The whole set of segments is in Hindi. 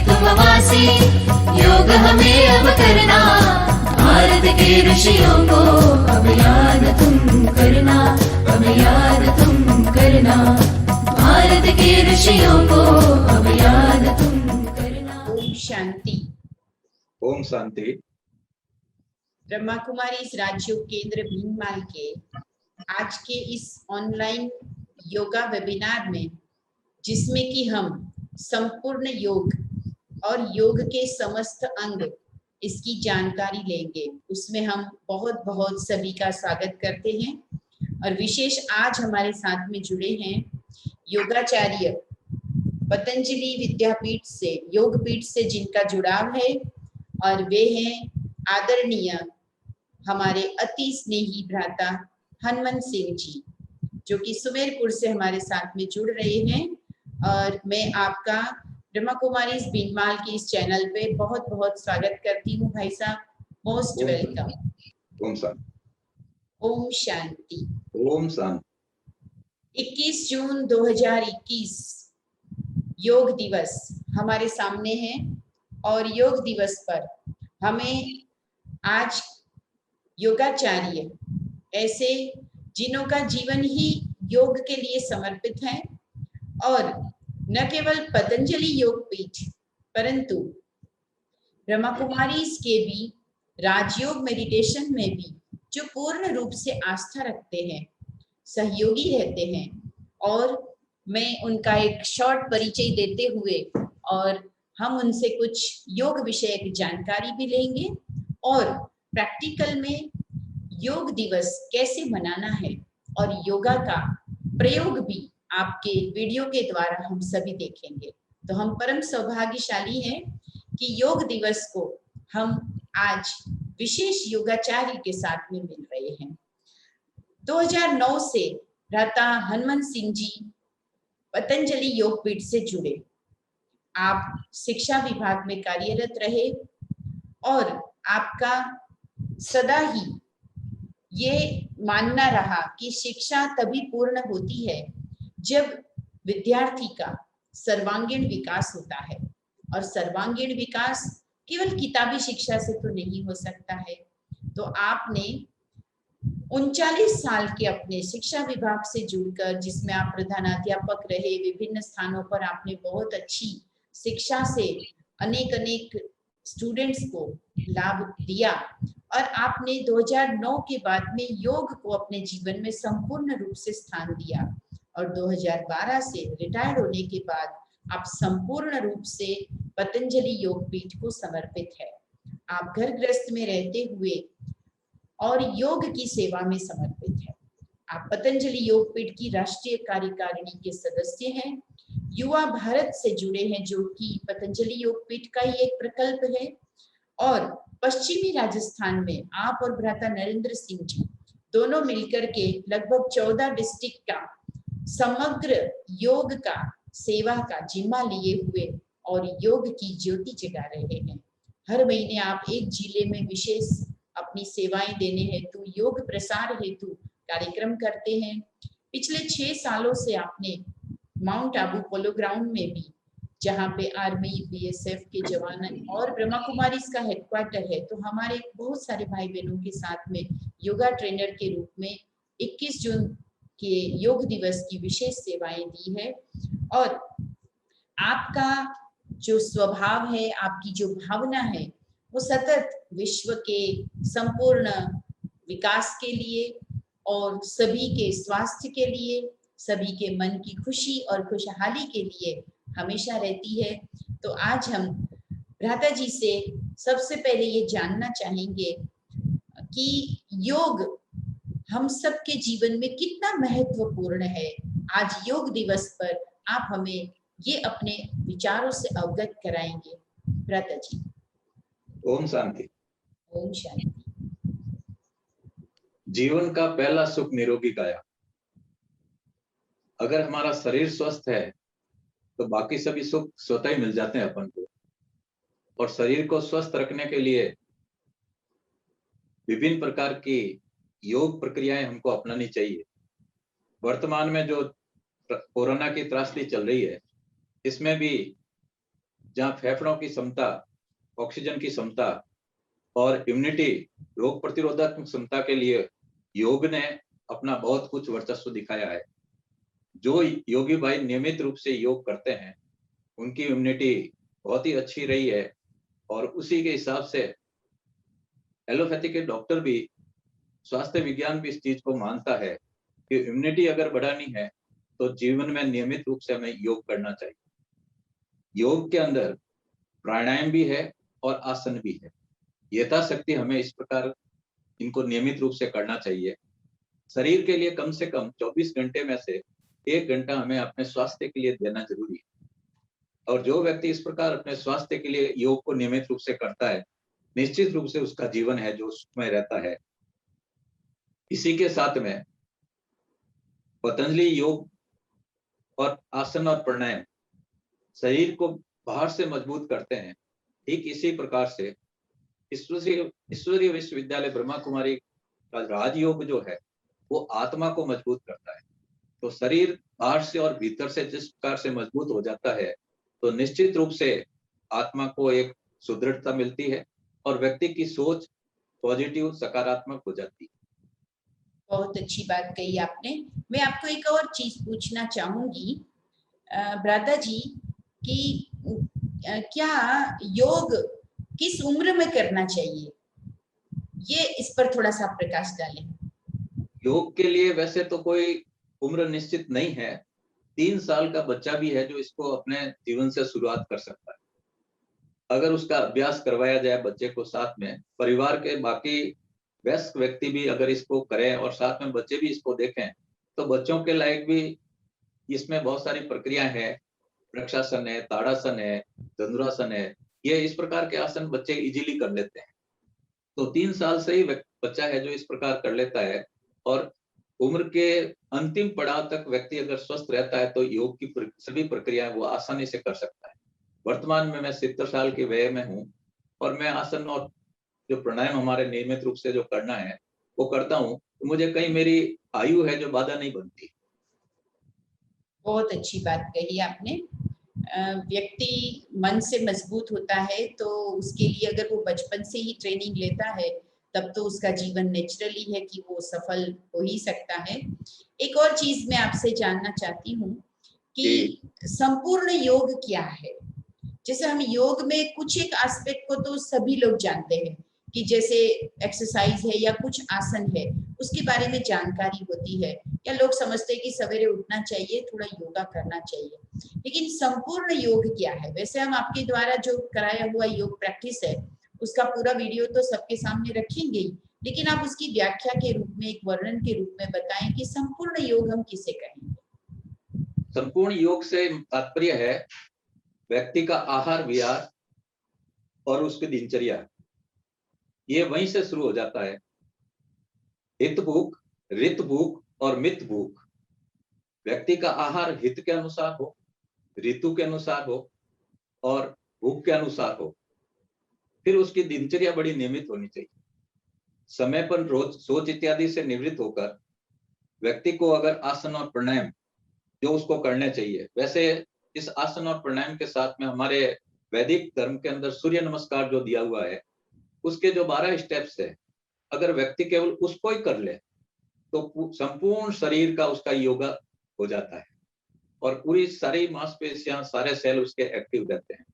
तुमवासी, योग हमें अब करना, भारत के ऋषियों को अब याद तुम करना, अब याद तुम करना, भारत के ऋषियों को अब याद तुम करना। ओम शांति। ओम शांति। ब्रह्मा कुमारी राजयोग केंद्र भीनमाल के आज के इस ऑनलाइन योगा वेबिनार में, जिसमें कि हम संपूर्ण योग और योग के समस्त अंग इसकी जानकारी लेंगे, उसमें हम बहुत बहुत सभी का स्वागत करते हैं। और विशेष आज हमारे साथ में जुड़े हैं योगाचार्य पतंजलि विद्यापीठ से, योग पीठ से जिनका जुड़ाव है, और वे हैं आदरणीय हमारे अति स्नेही भ्राता हनुमान सिंह जी, जो कि सुमेरपुर से हमारे साथ में जुड़ रहे हैं। और मैं आपका ब्रह्मा कुमारी भीनमाल के इस चैनल पे बहुत बहुत स्वागत करती हूँ भाई साहब, मोस्ट वेलकम। ओम शांति। ओम शांति। ओम शांति। 21 जून 2021 योग दिवस हमारे सामने है, और योग दिवस पर हमें आज योगाचार्य, ऐसे जिन्हों का जीवन ही योग के लिए समर्पित है, और न केवल पतंजलि योग पीठ परंतु ब्रह्मा कुमारीज के भी राजयोग मेडिटेशन में भी जो पूर्ण रूप से आस्था रखते हैं, सहयोगी रहते हैं। और मैं उनका एक शॉर्ट परिचय देते हुए और हम उनसे कुछ योग विषयक जानकारी भी लेंगे, और प्रैक्टिकल में योग दिवस कैसे मनाना है और योगा का प्रयोग भी आपके वीडियो के द्वारा हम सभी देखेंगे। तो हम परम सौभाग्यशाली हैं कि योग दिवस को हम आज विशेष योगाचार्य के साथ में मिल रहे हैं। 2009 से भ्राता हनुमान सिंह जी पतंजलि योग पीठ से जुड़े। आप शिक्षा विभाग में कार्यरत रहे, और आपका सदा ही ये मानना रहा कि शिक्षा तभी पूर्ण होती है जब विद्यार्थी का सर्वांगीण विकास होता है, और सर्वांगीण विकास केवल किताबी शिक्षा से तो नहीं हो सकता है। तो आपने 39 साल के अपने शिक्षा विभाग से जुड़कर, जिसमें आप प्रधानाध्यापक रहे, विभिन्न स्थानों पर आपने बहुत अच्छी शिक्षा से अनेक अनेक स्टूडेंट्स को लाभ दिया, और आपने 2009 के बाद में योग को अपने जीवन में संपूर्ण रूप से स्थान दिया, और 2012 से रिटायर होने के बाद आप संपूर्ण रूप से पतंजलि योग पीठ को समर्पित है। आप घर गृहस्थ में रहते हुए और योग की सेवा में समर्पित है। आप पतंजलि योग पीठ की राष्ट्रीय कार्यकारिणी के सदस्य हैं, युवा भारत से जुड़े हैं, जो कि पतंजलि योग पीठ का ही एक प्रकल्प है। और पश्चिमी राजस्थान में आप और भ्राता नरेंद्र सिंह जी दोनों मिलकर के लगभग 14 डिस्ट्रिक्ट का समग्र योग का सेवा का जिम्मा लिए हुए और योग की ज्योति जगा रहे हैं। हर महीने आप एक जिले में विशेष अपनी सेवाएं देने हेतु, योग प्रसार हेतु कार्यक्रम करते हैं। पिछले 6 सालों से आपने माउंट आबू पोलो ग्राउंड में भी, जहाँ पे आर्मी, बीएसएफ के जवान और ब्रह्मा कुमारी का हेडक्वार्टर है, तो हमारे बहुत सारे भाई बहनों के साथ में योगा ट्रेनर के रूप में 21 जून के योग दिवस की विशेष सेवाएं दी है। और आपका जो स्वभाव है, आपकी जो भावना है, वो सतत विश्व के संपूर्ण विकास के लिए और सभी के स्वास्थ्य के लिए, सभी के मन की खुशी और खुशहाली के लिए हमेशा रहती है। तो आज हम भ्राता जी से सबसे पहले ये जानना चाहेंगे कि योग हम सबके जीवन में कितना महत्वपूर्ण है। आज योग दिवस पर आप हमें ये अपने विचारों से अवगत कराएंगे, भ्राता जी। ओम शांति। ओम शांति। जीवन का पहला सुख निरोगी काया। अगर हमारा शरीर स्वस्थ है तो बाकी सभी सुख स्वतः ही मिल जाते हैं अपन को। और शरीर को स्वस्थ रखने के लिए विभिन्न प्रकार की योग प्रक्रियाएं हमको अपनानी चाहिए। वर्तमान में जो कोरोना की त्रासदी चल रही है, इसमें भी जहाँ फेफड़ों की क्षमता, ऑक्सीजन की क्षमता और इम्यूनिटी, रोग प्रतिरोधक क्षमता के लिए योग ने अपना बहुत कुछ वर्चस्व दिखाया है। जो योगी भाई नियमित रूप से योग करते हैं, उनकी इम्यूनिटी बहुत ही अच्छी रही है और उसी के हिसाब से एलोपैथी के डॉक्टर भी, स्वास्थ्य विज्ञान भी इस चीज को मानता है कि इम्यूनिटी अगर बढ़ानी है तो जीवन में नियमित रूप से हमें योग करना चाहिए। योग के अंदर प्राणायाम भी है और आसन भी है। यथाशक्ति हमें इस प्रकार इनको नियमित रूप से करना चाहिए। शरीर के लिए कम से कम 24 घंटे में से 1 घंटा हमें अपने स्वास्थ्य के लिए देना जरूरी है। और जो व्यक्ति इस प्रकार अपने स्वास्थ्य के लिए योग को नियमित रूप से करता है, निश्चित रूप से उसका जीवन है जो सुखमय रहता है। इसी के साथ में पतंजलि योग और आसन और प्राणायाम शरीर को बाहर से मजबूत करते हैं। ठीक इसी प्रकार से ईश्वरीय विश्वविद्यालय ब्रह्मा कुमारी का राजयोग जो है वो आत्मा को मजबूत करता है। तो शरीर बाहर से और भीतर से जिस प्रकार से मजबूत हो जाता है तो निश्चित रूप से आत्मा को एक सुदृढ़ता मिलती है और व्यक्ति की सोच पॉजिटिव, सकारात्मक हो जाती है। बहुत अच्छी बात कही आपने। मैं आपको एक और चीज पूछना चाहूंगी भ्राता जी कि क्या योग किस उम्र में करना चाहिए, ये इस पर थोड़ा सा प्रकाश डालें। योग के लिए वैसे तो कोई उम्र निश्चित नहीं है। 3 साल का बच्चा भी है जो इसको अपने जीवन से शुरुआत कर सकता है। अगर उसका अभ्यास करवाया जाए बच्चे को, साथ में परिवार के बाकी वयस्क व्यक्ति भी अगर इसको करें और साथ में बच्चे भी इसको देखें तो बच्चों के लायक भी इसमें बहुत सारी प्रक्रियाएं हैं। वृक्षासन है, ताड़ासन है, धनुरासन है, ये इस प्रकार के आसन बच्चे इजीली कर लेते हैं। तो 3 साल से ही बच्चा है जो इस प्रकार कर लेता है और उम्र के अंतिम पड़ाव तक व्यक्ति अगर स्वस्थ रहता है तो योग की सभी प्रक्रियाएं वो आसानी से कर सकता है। वर्तमान में मैं 70 साल के वय में हूँ और मैं आसन और जो प्राणायाम हमारे नियमित रूप से जो करना है वो करता हूँ। तो मुझे कहीं मेरी आयु है जो बाधा नहीं बनती। बहुत अच्छी बात कही आपने। व्यक्ति मन से मजबूत होता है तो उसके लिए अगर वो बचपन से ही ट्रेनिंग लेता है तब तो उसका जीवन नेचुरली है कि वो सफल हो ही सकता है। एक और चीज मैं आपसे जानना चाहती हूँ कि संपूर्ण योग क्या है। जैसे हम योग में कुछ एक एस्पेक्ट को तो सभी लोग जानते हैं कि जैसे एक्सरसाइज है या कुछ आसन है, उसके बारे में जानकारी होती है, या लोग समझते हैं कि सवेरे उठना चाहिए, थोड़ा योगा करना चाहिए, लेकिन संपूर्ण योग क्या है। वैसे हम आपके द्वारा जो कराया हुआ योग प्रैक्टिस है उसका पूरा वीडियो तो सबके सामने रखेंगे ही, लेकिन आप उसकी व्याख्या के रूप में, एक वर्णन के रूप में बताएं कि संपूर्ण योग हम किसे कहेंगे। संपूर्ण योग से तात्पर्य है व्यक्ति का आहार विहार और उसकी दिनचर्या, ये वहीं से शुरू हो जाता है। हित भूख, ऋत भूख और मित भूख। व्यक्ति का आहार हित के अनुसार हो, ऋतु के अनुसार हो और भूख के अनुसार हो। फिर उसकी दिनचर्या बड़ी नियमित होनी चाहिए। समय पर रोज सोच इत्यादि से निवृत्त होकर व्यक्ति को अगर आसन और प्राणायाम जो उसको करने चाहिए, वैसे इस आसन और प्राणायाम के साथ में हमारे वैदिक धर्म के अंदर सूर्य नमस्कार जो दिया हुआ है उसके जो 12 स्टेप्स है, अगर व्यक्ति केवल उसको ही कर ले तो संपूर्ण शरीर का उसका योगा हो जाता है और पूरी सारी मांसपेशियां, सारे सेल उसके एक्टिव रहते हैं।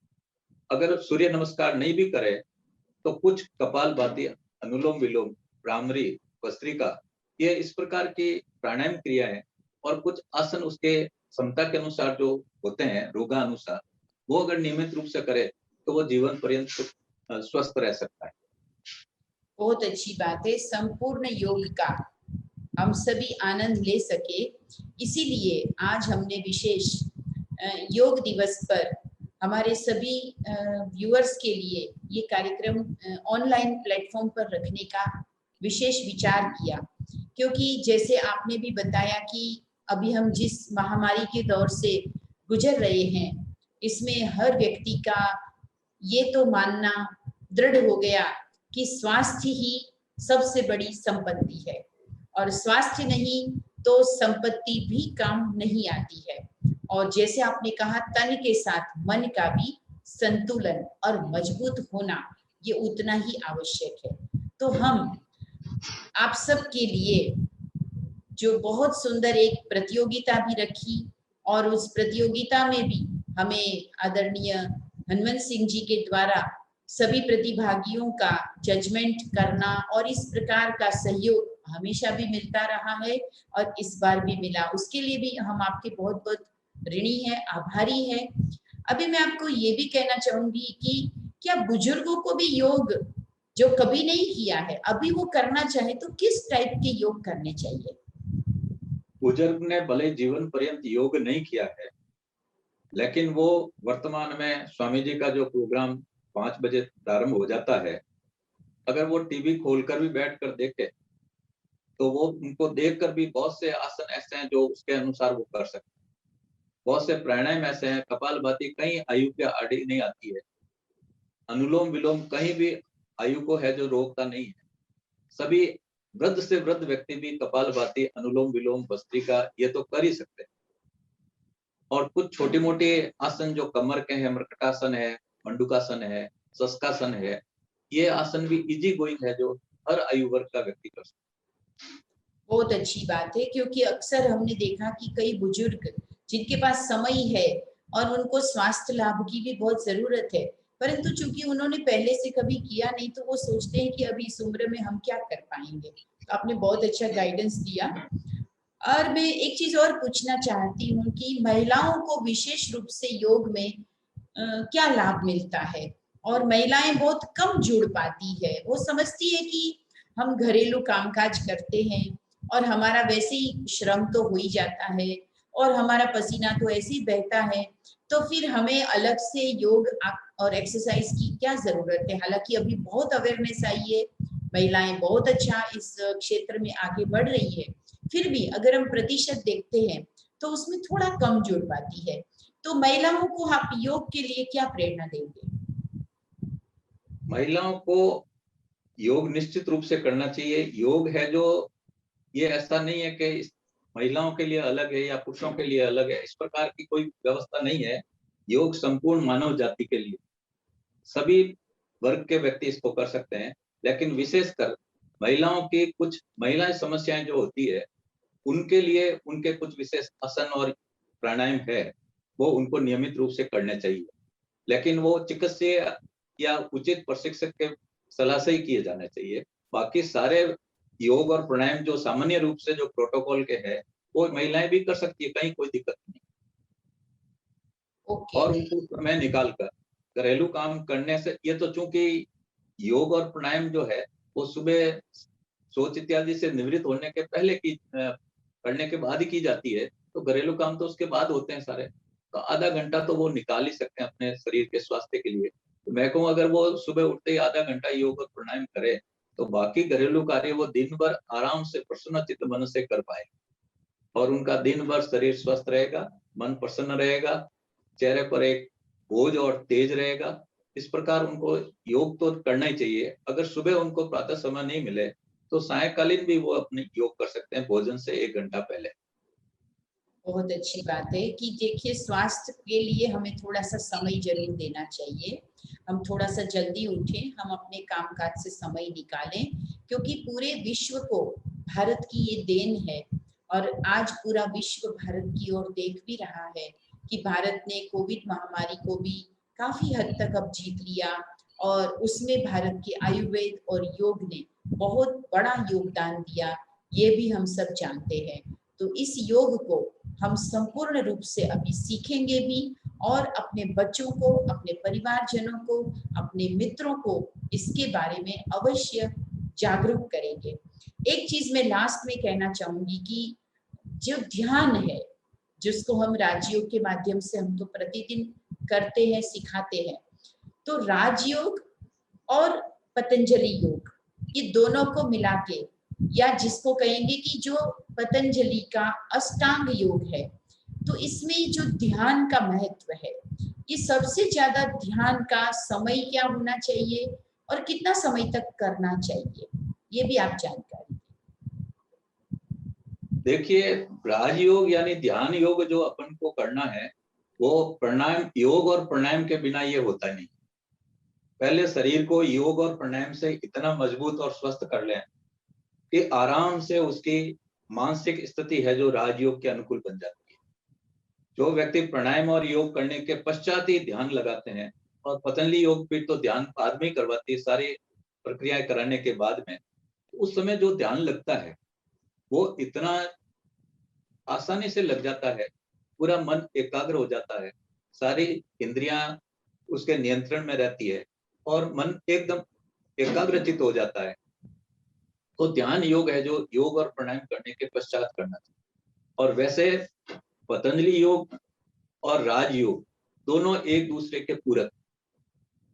अगर सूर्य नमस्कार नहीं भी करे तो कुछ कपालभाति, अनुलोम विलोम, भ्रामरी, भस्त्रिका, ये इस प्रकार की प्राणायाम क्रिया है और कुछ आसन उसके क्षमता के अनुसार जो होते हैं, रोगानुसार, वो अगर नियमित रूप से करे तो वो जीवन पर्यंत स्वस्थ रह सकता है। बहुत अच्छी बात है। संपूर्ण योग का हम सभी आनंद ले सके, इसीलिए आज हमने विशेष योग दिवस पर हमारे सभी व्यूअर्स के लिए ये कार्यक्रम ऑनलाइन प्लेटफॉर्म पर रखने का विशेष विचार किया, क्योंकि जैसे आपने भी बताया कि अभी हम जिस महामारी के दौर से गुजर रहे हैं, इसमें हर व्यक्ति का ये तो मानना दृढ़ हो गया कि स्वास्थ्य ही सबसे बड़ी संपत्ति है और स्वास्थ्य नहीं तो संपत्ति भी काम नहीं आती है। और जैसे आपने कहा, तन के साथ मन का भी संतुलन और मजबूत होना ये उतना ही आवश्यक है। तो हम आप सब के लिए जो बहुत सुंदर एक प्रतियोगिता भी रखी और उस प्रतियोगिता में भी हमें आदरणीय हनुमंत सिंह जी के द्वारा सभी प्रतिभागियों का जजमेंट करना और इस प्रकार का सहयोग हमेशा भी मिलता रहा है और इस बार भी मिला, उसके लिए भी हम आपके बहुत बहुत ऋणी हैं, आभारी हैं। अभी मैं आपको ये भी कहना चाहूंगी कि क्या बुजुर्गों को भी योग जो कभी नहीं किया है अभी वो करना चाहे तो किस टाइप के योग करने चाहिए? बुजुर्ग ने भले जीवन पर्यंत योग नहीं किया है, लेकिन वो वर्तमान में स्वामी जी का जो प्रोग्राम 5 बजे प्रारंभ हो जाता है, अगर वो टीवी खोलकर भी बैठकर देखे तो वो उनको देखकर भी बहुत से आसन ऐसे हैं जो उसके अनुसार वो कर सकते हैं। बहुत से प्राणायाम ऐसे हैं, कपालभाति कहीं आयु के आड़ी नहीं आती है, अनुलोम विलोम कहीं भी आयु को है जो रोकता नहीं है। सभी वृद्ध से वृद्ध व्यक्ति भी कपालभाति, अनुलोम विलोम, भस्त्रिका ये तो कर ही सकते हैं। और कुछ छोटे मोटे आसन जो कमर के हैं, मृकटासन है, मंडूकासन है, शस्कासन है, ये आसन भी इजी गोइंग है जो हर आयु वर्ग का व्यक्ति कर सकता है। बहुत अच्छी बात है, क्योंकि अक्सर हमने देखा कि कई बुजुर्ग जिनके पास समय है और उनको स्वास्थ्य लाभ की भी बहुत जरूरत है, परंतु चूंकि उन्होंने पहले से कभी किया नहीं तो वो सोचते हैं कि अभी इस उम्र में हम क्या कर पाएंगे। तो आपने बहुत अच्छा गाइडेंस दिया। और मैं एक चीज और पूछना चाहती हूँ कि महिलाओं को विशेष रूप से योग में क्या लाभ मिलता है? और महिलाएं बहुत कम जुड़ पाती है, वो समझती है कि हम घरेलू कामकाज करते हैं और हमारा वैसे ही श्रम तो हो ही जाता है और हमारा पसीना तो ऐसे ही बहता है, तो फिर हमें अलग से योग और एक्सरसाइज की क्या जरूरत है? हालांकि अभी बहुत अवेयरनेस आई है, महिलाएं बहुत अच्छा इस क्षेत्र में आगे बढ़ रही है, फिर भी अगर हम प्रतिशत देखते हैं तो उसमें थोड़ा कम जुड़ पाती है। तो महिलाओं को आप योग के लिए क्या प्रेरणा देंगे? महिलाओं को योग निश्चित रूप से करना चाहिए। योग है जो ये ऐसा नहीं है कि महिलाओं के लिए अलग है या पुरुषों के लिए अलग है, इस प्रकार की कोई व्यवस्था नहीं है। योग संपूर्ण मानव जाति के लिए, सभी वर्ग के व्यक्ति इसको कर सकते हैं, लेकिन विशेषकर महिलाओं की कुछ महिला समस्याएं जो होती है उनके लिए उनके कुछ विशेष आसन और प्राणायाम है, वो उनको नियमित रूप से करने चाहिए, लेकिन वो चिकित्सीय या उचित प्रशिक्षक के सलाह से ही किए जाने चाहिए। बाकी सारे योग और प्राणायाम जो सामान्य रूप से जो प्रोटोकॉल के है वो महिलाएं भी कर सकती है, कहीं कोई दिक्कत नहीं। और उनको समय निकाल कर घरेलू काम करने से, ये तो चूंकि योग और प्राणायाम जो है वो सुबह शौच इत्यादि से निवृत्त होने के पहले की करने के बाद ही की जाती है, तो घरेलू काम तो उसके बाद होते हैं सारे, तो आधा घंटा तो वो निकाल ही सकते हैं अपने शरीर के स्वास्थ्य के लिए। तो मैं कहूँ अगर वो सुबह उठते ही आधा घंटा योग और प्राणायाम करे तो बाकी घरेलू कार्य वो दिन भर आराम से प्रसन्नचित्त मन से कर पाए और उनका दिन भर शरीर स्वस्थ रहेगा, मन प्रसन्न रहेगा, चेहरे पर एक बोझ और तेज रहेगा। इस प्रकार उनको योग तो करना ही चाहिए। अगर सुबह उनको प्रातः समय नहीं मिले तो सायंकालीन भी वो अपने योग कर सकते हैं भोजन से 1 घंटा पहले। बहुत अच्छी बात है कि देखिए स्वास्थ्य के लिए हमें थोड़ा सा समय जरूर देना चाहिए, हम थोड़ा सा जल्दी उठें, हम अपने कामकाज से समय निकालें, क्योंकि पूरे विश्व को भारत की ये देन है और आज पूरा विश्व भारत की ओर देख भी रहा है कि भारत ने कोविड महामारी को भी काफी हद तक अब जीत लिया और उसमें भारत के आयुर्वेद और योग ने बहुत बड़ा योगदान दिया, ये भी हम सब जानते हैं। तो इस योग को हम संपूर्ण रूप से अभी सीखेंगे भी और अपने बच्चों को, अपने परिवारजनों को, अपने मित्रों को इसके बारे में अवश्य जागरूक करेंगे। एक चीज मैं लास्ट में कहना चाहूंगी कि जो ध्यान है, जिसको हम राजयोग के माध्यम से हम तो प्रतिदिन करते हैं, सिखाते हैं, तो राजयोग और पतंजलि योग ये दोनों को मिला के, या जिसको कहेंगे कि जो पतंजलि का अष्टांग योग है, तो इसमें जो ध्यान का महत्व है, ये सबसे ज्यादा ध्यान का समय क्या होना चाहिए और कितना समय तक करना चाहिए, ये भी आप जानकारी। देखिए राजयोग यानी ध्यान योग जो अपन को करना है वो प्राणायाम, योग और प्राणायाम के बिना ये होता नहीं। पहले शरीर को योग और प्राणायाम से इतना मजबूत और स्वस्थ कर लें कि आराम से उसकी मानसिक स्थिति है जो राजयोग के अनुकूल बन जाती है। जो व्यक्ति प्राणायाम और योग करने के पश्चात ही ध्यान लगाते हैं, और पतंजलि योग पीठ तो ध्यान बाद में ही करवाती है, सारी प्रक्रियाएं कराने के बाद में, उस समय जो ध्यान लगता है वो इतना आसानी से लग जाता है, पूरा मन एकाग्र हो जाता है, सारी इंद्रियां उसके नियंत्रण में रहती है और मन एकदम एकाग्रचित हो जाता है। तो ध्यान योग है जो योग और प्राणायाम करने के पश्चात करना चाहिए। और वैसे पतंजलि योग और राजयोग दोनों एक दूसरे के पूरक।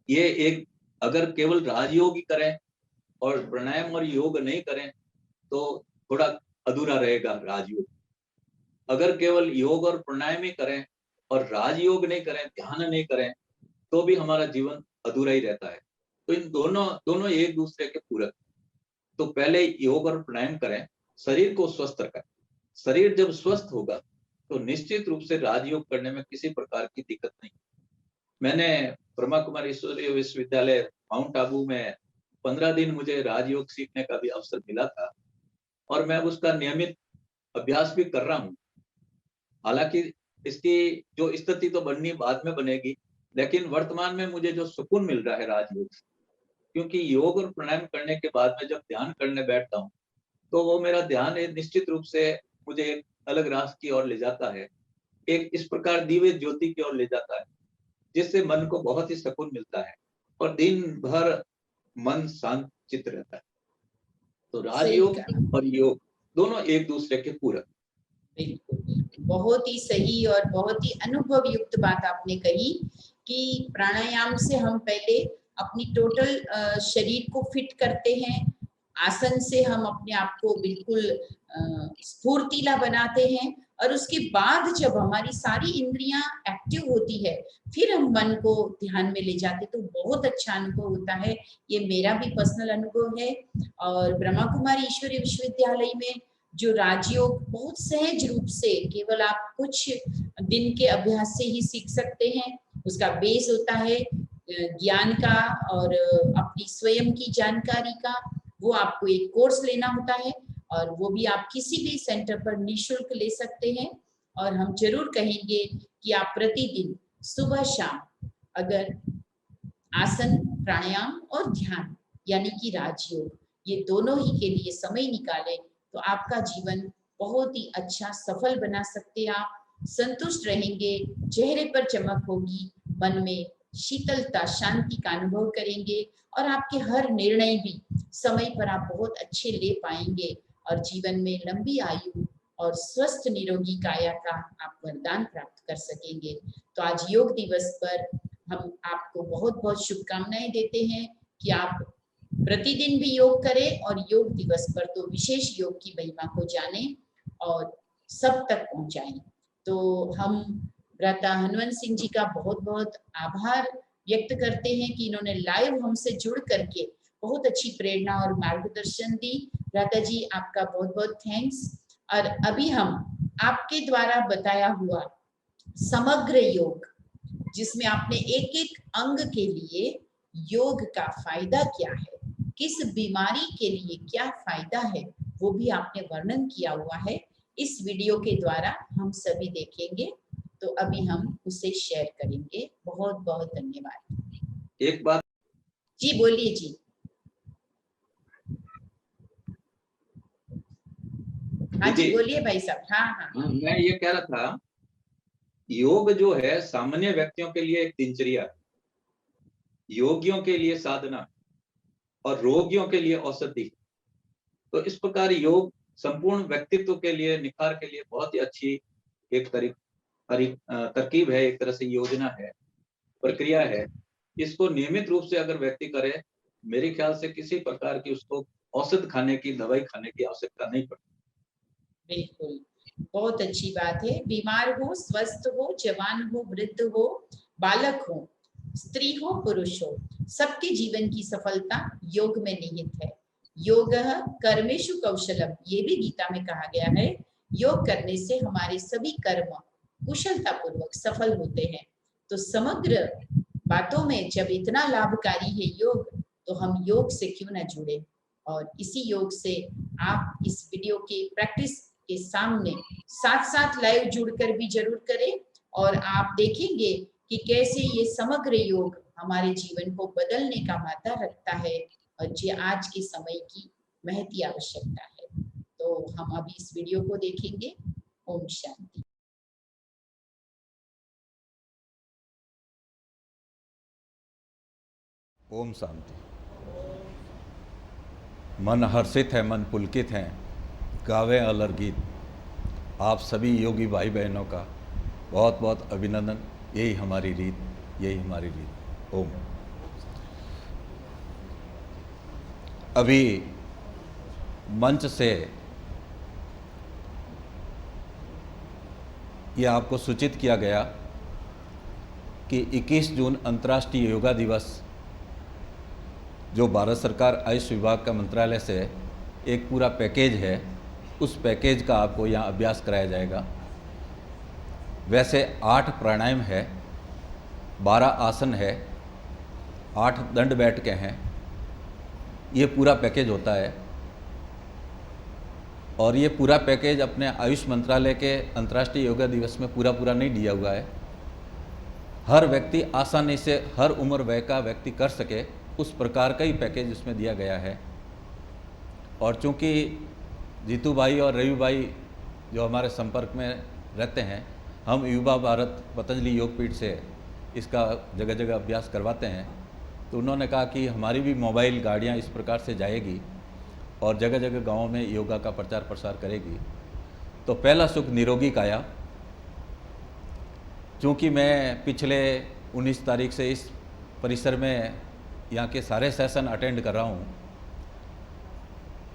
ये एक, अगर केवल राजयोग ही करें और प्राणायाम और योग नहीं करें तो थोड़ा अधूरा रहेगा राजयोग। अगर केवल योग और प्राणायाम ही करें और राजयोग नहीं करें, ध्यान नहीं करें, तो भी हमारा जीवन अधूरा ही रहता है। तो इन दोनों एक दूसरे के पूरक। तो पहले योग और प्राणायाम करें, शरीर को स्वस्थ रखें। शरीर जब स्वस्थ होगा तो निश्चित रूप से राजयोग करने में किसी प्रकार की दिक्कत नहीं। मैंने ब्रह्मा कुमारी ईश्वरीय विश्वविद्यालय माउंट आबू में 15 दिन मुझे राजयोग सीखने का भी अवसर मिला था, और मैं उसका नियमित अभ्यास भी कर रहा हूँ। हालांकि इसकी जो स्थिति तो बननी बाद में बनेगी, लेकिन वर्तमान में मुझे जो सुकून मिल रहा है राजयोग से, क्योंकि योग और प्राणायाम करने के बाद में जब ध्यान करने बैठता हूँ तो वो मेरा ध्यान एक निश्चित रूप से मुझे एक अलग रास्ते की ओर ले जाता है, एक इस प्रकार दिव्य ज्योति की ओर ले जाता है, जिससे मन को बहुत ही सुकून मिलता है और दिन भर मन शांत चित्त रहता है। तो राजयोग और योग दोनों एक दूसरे के पूरक। बिल्कुल बिल्कुल, बहुत ही सही और बहुत ही अनुभव युक्त बात आपने कही कि प्राणायाम से हम पहले अपनी टोटल शरीर को फिट करते हैं, आसन से हम अपने आप को बिल्कुल स्फूर्तिला बनाते हैं, और उसके बाद जब हमारी सारी इंद्रियां एक्टिव होती है फिर हम मन को ध्यान में ले जाते, तो बहुत अच्छा अनुभव होता है। ये मेरा भी पर्सनल अनुभव है। और ब्रह्मा कुमारी ईश्वरीय विश्वविद्यालय में जो राजयोग बहुत सहज रूप से केवल आप कुछ दिन के अभ्यास से ही सीख सकते हैं। उसका बेस होता है ज्ञान का और अपनी स्वयं की जानकारी का। वो आपको एक कोर्स लेना होता है और वो भी आप किसी भी सेंटर पर निःशुल्क ले सकते हैं। और हम जरूर कहेंगे कि आप प्रतिदिन सुबह शाम अगर आसन, प्राणायाम और ध्यान यानी कि राजयोग, ये दोनों ही के लिए समय निकालें तो आपका जीवन बहुत ही अच्छा सफल बना सकते हैं। आप संतुष्ट रहेंगे, चेहरे पर चमक होगी, मन में शीतलता, शांति का अनुभव करेंगे और आपके हर निर्णय भी समय पर आप बहुत अच्छे ले पाएंगे और जीवन में लंबी आयु और स्वस्थ निरोगी काया का आप वरदान प्राप्त कर सकेंगे। तो आज योग दिवस पर हम आपको बहुत बहुत शुभकामनाएं देते हैं कि आप प्रतिदिन भी योग करें और योग दिवस पर तो विशेष योग की महिमा को जानें और सब तक पहुंचाएं। तो हम भ्राता हनुवंत सिंह जी का बहुत बहुत आभार व्यक्त करते हैं कि इन्होंने लाइव हमसे जुड़ करके बहुत अच्छी प्रेरणा और मार्गदर्शन दी। भ्राता जी आपका बहुत बहुत थैंक्स। और अभी हम आपके द्वारा बताया हुआ समग्र योग, जिसमें आपने एक एक अंग के लिए योग का फायदा क्या है, किस बीमारी के लिए क्या फायदा है, वो भी आपने वर्णन किया हुआ है, इस वीडियो के द्वारा हम सभी देखेंगे। तो अभी हम उसे शेयर करेंगे। बहुत बहुत धन्यवाद। एक बात जी बोलिए जी। हाँ जी बोलिए भाई साहब। हाँ हाँ मैं ये कह रहा था, योग जो है सामान्य व्यक्तियों के लिए एक दिनचर्या, योगियों के लिए साधना और रोगियों के लिए औषधि। तो इस प्रकार योग संपूर्ण व्यक्तित्व के लिए, निखार के लिए बहुत ही अच्छी एक तरकीब है, एक तरह से योजना है, प्रक्रिया है। इसको नियमित रूप से अगर व्यक्ति करे, मेरे ख्याल से किसी प्रकार की उसको औषध खाने की, दवाई खाने की आवश्यकता नहीं पड़ती। बिल्कुल, बहुत अच्छी बात है। बीमार हो, स्वस्थ हो, जवान हो, वृद्ध हो, बालक हो, स्त्री हो, पुरुष हो, सबके जीवन की सफलता योग में निहित है। योगः कर्मेषु कौशलम, ये भी गीता में कहा गया है। योग करने से हमारे सभी कर्म कुशलतापूर्वक सफल होते हैं। तो समग्र बातों में जब इतना लाभकारी है योग, तो हम योग से क्यों ना जुड़े। और इसी योग से आप इस वीडियो की प्रैक्टिस के सामने साथ साथ लाइव जुड़कर भी जरूर करें, और आप देखेंगे कि कैसे ये समग्र योग हमारे जीवन को बदलने का मादा रखता है, और ये आज के समय की महती आवश्यकता है। तो हम अभी इस वीडियो को देखेंगे। ओम शांति। ओम शांति। मन हर्षित है, मन पुलकित है, गावे अलर गीत। आप सभी योगी भाई बहनों का बहुत बहुत अभिनंदन। यही हमारी रीत, यही हमारी रीत। ओम। अभी मंच से ये आपको सूचित किया गया कि 21 जून अंतर्राष्ट्रीय योगा दिवस, जो भारत सरकार आयुष विभाग का मंत्रालय से एक पूरा पैकेज है, उस पैकेज का आपको यहाँ अभ्यास कराया जाएगा। वैसे 8 प्राणायाम है, 12 आसन है, 8 दंड बैठकें हैं। ये पूरा पैकेज होता है, और ये पूरा पैकेज अपने आयुष मंत्रालय के अंतर्राष्ट्रीय योगा दिवस में पूरा नहीं दिया हुआ है। हर व्यक्ति आसानी से हर उम्र वय का व्यक्ति कर सके, उस प्रकार का ही पैकेज उसमें दिया गया है। और चूँकि जीतू भाई और रवि भाई जो हमारे संपर्क में रहते हैं, हम युवा भारत पतंजलि योगपीठ से इसका जगह जगह अभ्यास करवाते हैं, तो उन्होंने कहा कि हमारी भी मोबाइल गाड़ियाँ इस प्रकार से जाएगी और जगह जगह गाँव में योगा का प्रचार प्रसार करेगी। तो पहला सुख निरोगी काया। चूँकि मैं पिछले 19 तारीख से इस परिसर में यहाँ के सारे सेशन अटेंड कर रहा हूँ,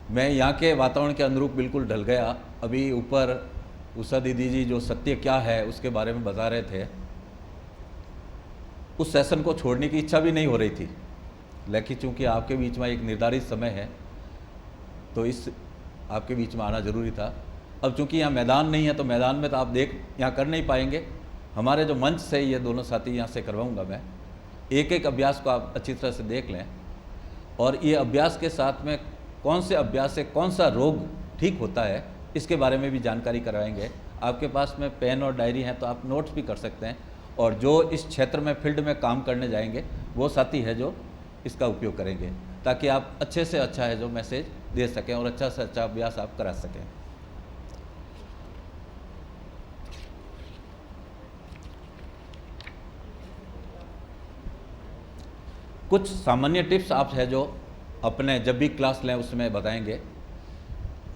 मैं यहाँ के वातावरण के अनुरूप बिल्कुल ढल गया। अभी ऊपर उषा दीदी जी जो सत्य क्या है उसके बारे में बता रहे थे, उस सेशन को छोड़ने की इच्छा भी नहीं हो रही थी, लेकिन चूँकि आपके बीच में एक निर्धारित समय है तो इस आपके बीच में आना ज़रूरी था। अब चूँकि यहाँ मैदान नहीं है, तो मैदान में तो आप यहाँ कर नहीं पाएंगे। हमारे जो मंच से ये दोनों साथी यहाँ से करवाऊँगा मैं, एक एक अभ्यास को आप अच्छी तरह से देख लें, और ये अभ्यास के साथ में कौन से अभ्यास से कौन सा रोग ठीक होता है इसके बारे में भी जानकारी करवाएंगे। आपके पास में पेन और डायरी हैं तो आप नोट्स भी कर सकते हैं, और जो इस क्षेत्र में फील्ड में काम करने जाएंगे वो साथी है जो इसका उपयोग करेंगे, ताकि आप अच्छे से अच्छा है जो मैसेज दे सकें और अच्छा से अच्छा अभ्यास आप करा सकें। कुछ सामान्य टिप्स आप है जो अपने जब भी क्लास लें उसमें बताएंगे।